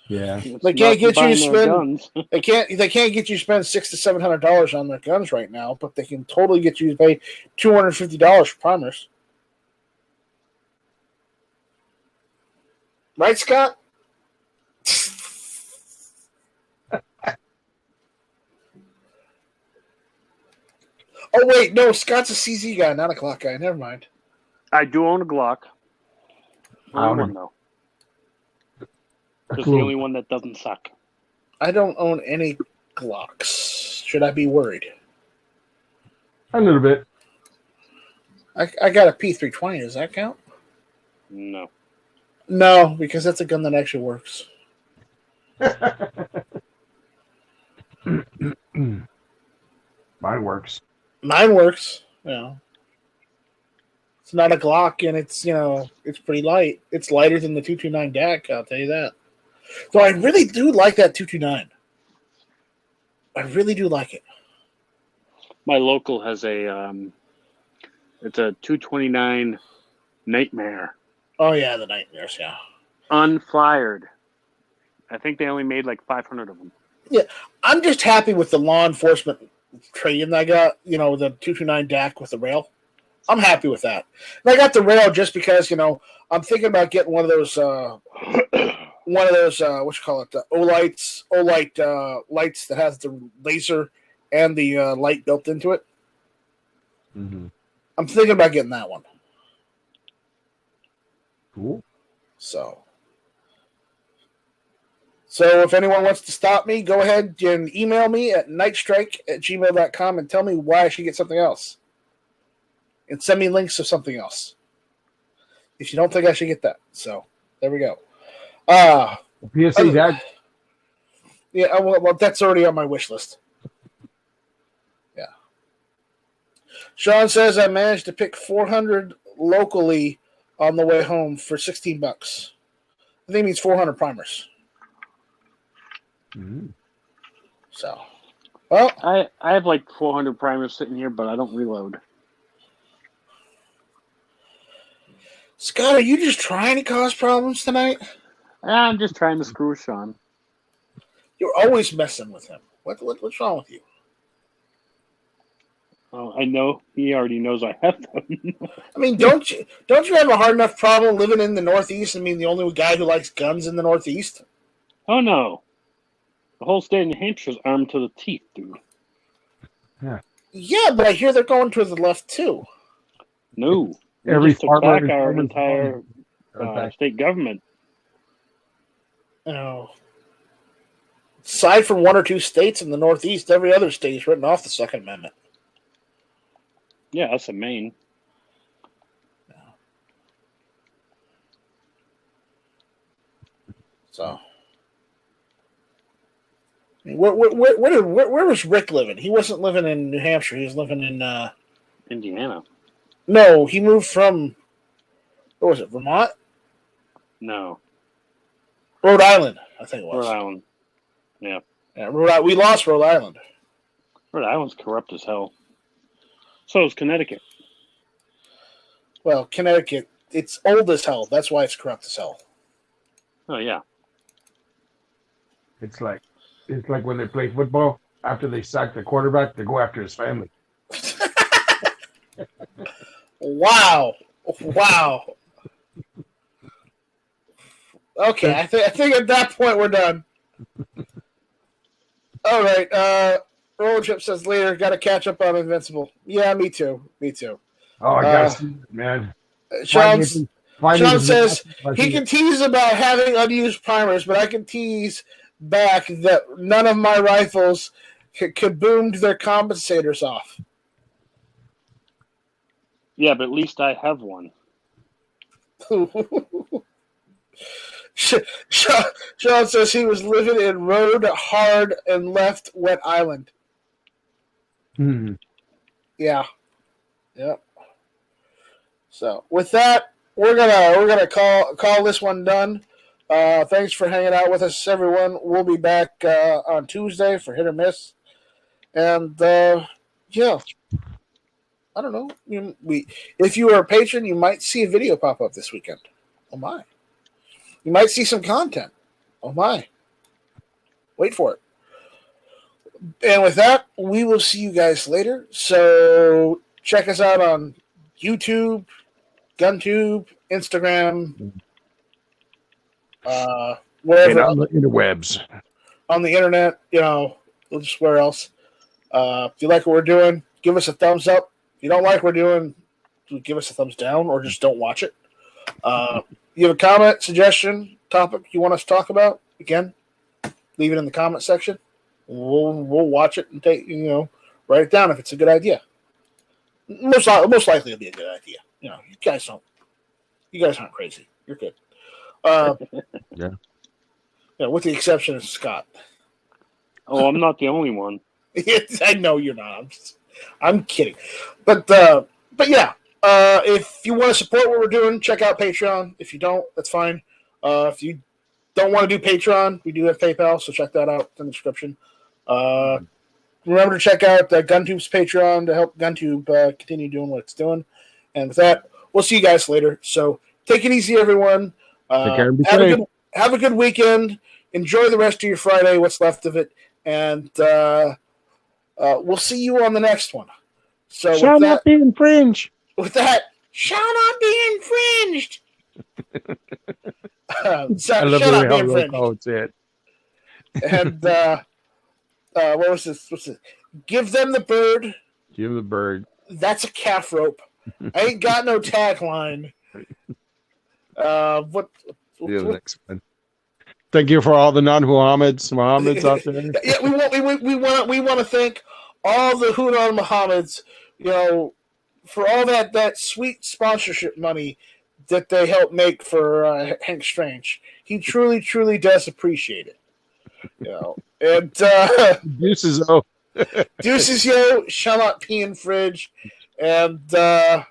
Yeah. They can't get you to spend. Guns. They can't get you to spend $600 to $700 on their guns right now, but they can totally get you to pay $250 for primers. Right, Scott? Oh wait, no, Scott's a CZ guy, not a Glock guy. Never mind. I do own a Glock. Only one though. It's the only one that doesn't suck. I don't own any Glocks. Should I be worried? A little bit. I got a P320. Does that count? No. No, because that's a gun that actually works. Mine works. Mine works. It's not a Glock, and it's it's pretty light. It's lighter than the 229 DAC. I'll tell you that. So I really do like that 229. I really do like it. My local has it's a 229 Nightmare. Oh yeah, the Nightmares. Yeah. Unfired. I think they only made like 500 of them. Yeah, I'm just happy with the law enforcement trade-in I got. The 229 DAC with the rail. I'm happy with that. And I got the rail just because I'm thinking about getting one of those what you call it, the Olight lights that has the laser and the light built into it. Mm-hmm. I'm thinking about getting that one. Cool. So if anyone wants to stop me, go ahead and email me at nightstrike@gmail.com and tell me why I should get something else. And send me links of something else. If you don't think I should get that. So, there we go. PSA that. Yeah, well, that's already on my wish list. Yeah. Sean says I managed to pick 400 locally on the way home for $16. I think it means 400 primers. Mm-hmm. So, well, I have like 400 primers sitting here, but I don't reload. Scott, are you just trying to cause problems tonight? I'm just trying to screw Sean. You're always messing with him. What's wrong with you? Oh, I know. He already knows I have them. I mean, don't you have a hard enough problem living in the Northeast and being the only guy who likes guns in the Northeast? Oh, no. The whole state of New Hampshire is armed to the teeth, dude. Yeah, but I hear they're going to the left, too. No. Every just took back our entire state government. Aside from one or two states in the Northeast, every other state is written off the Second Amendment. Yeah, that's a Maine. So, where was Rick living? He wasn't living in New Hampshire. He was living in Indiana. No, he moved from, what was it, Vermont? No. Rhode Island, I think it was. Rhode Island. Yeah. We lost Rhode Island. Rhode Island's corrupt as hell. So is Connecticut. Well, Connecticut, it's old as hell. That's why it's corrupt as hell. Oh, yeah. It's like when they play football, after they sack the quarterback, they go after his family. Wow. Okay, I think at that point we're done. All right. Roller Chip says later, got to catch up on Invincible. Yeah, me too. Oh, I got to see it, man. Sean says he can tease about having unused primers, but I can tease back that none of my rifles kaboomed their compensators off. Yeah, but at least I have one. Sean says he was living in Road Hard and Left Wet Island. Hmm. Yeah. Yep. So with that, we're gonna call this one done. Thanks for hanging out with us, everyone. We'll be back on Tuesday for Hit or Miss, and yeah. I don't know. If you are a patron, you might see a video pop up this weekend. Oh my! You might see some content. Oh my. Wait for it. And with that, we will see you guys later. So check us out on YouTube, GunTube, Instagram, wherever. And on the interwebs. On the internet, just where else. If you like what we're doing, give us a thumbs up. If you don't like what we're doing, give us a thumbs down or just don't watch it. You have a comment, suggestion, topic you want us to talk about, again, leave it in the comment section. We'll watch it and write it down if it's a good idea. Most likely it'll be a good idea. You guys aren't crazy. You're good. Yeah. With the exception of Scott. Oh, I'm not the only one. I know you're not. I'm kidding. But yeah, if you want to support what we're doing, check out Patreon. If you don't, that's fine. If you don't want to do Patreon, we do have PayPal, so check that out in the description. Remember to check out GunTube's Patreon to help GunTube continue doing what it's doing. And with that, we'll see you guys later. So take it easy, everyone. Take care and be safe. Have a good weekend. Enjoy the rest of your Friday, what's left of it. And we'll see you on the next one. So shall not be infringed. With that, shall not be infringed. I love the way how roll calls it. And what was this? What's it? Give them the bird. Give the bird. That's a calf rope. I ain't got no tagline. What? The next one. Thank you for all the non-Muhammads out there. Yeah, we want to thank all the Hunan Muhammads, for all that sweet sponsorship money that they help make for Hank Strange. He truly, truly does appreciate it. And Deuces, oh. Deuces, yo, shall not pee in fridge. And what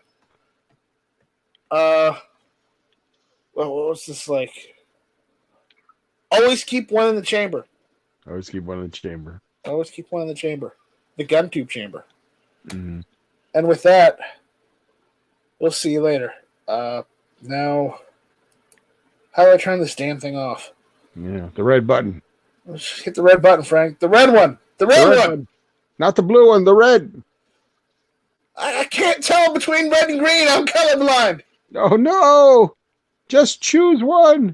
was this like? Always keep one in the chamber. Always keep one in the chamber. Always keep one in the chamber. The GunTube chamber. Mm-hmm. And with that, we'll see you later. Now, how do I turn this damn thing off? Yeah, the red button. Let's hit the red button, Frank. The red one. The red one. Not the blue one, the red. I can't tell between red and green. I'm colorblind. Oh, no. Just choose one.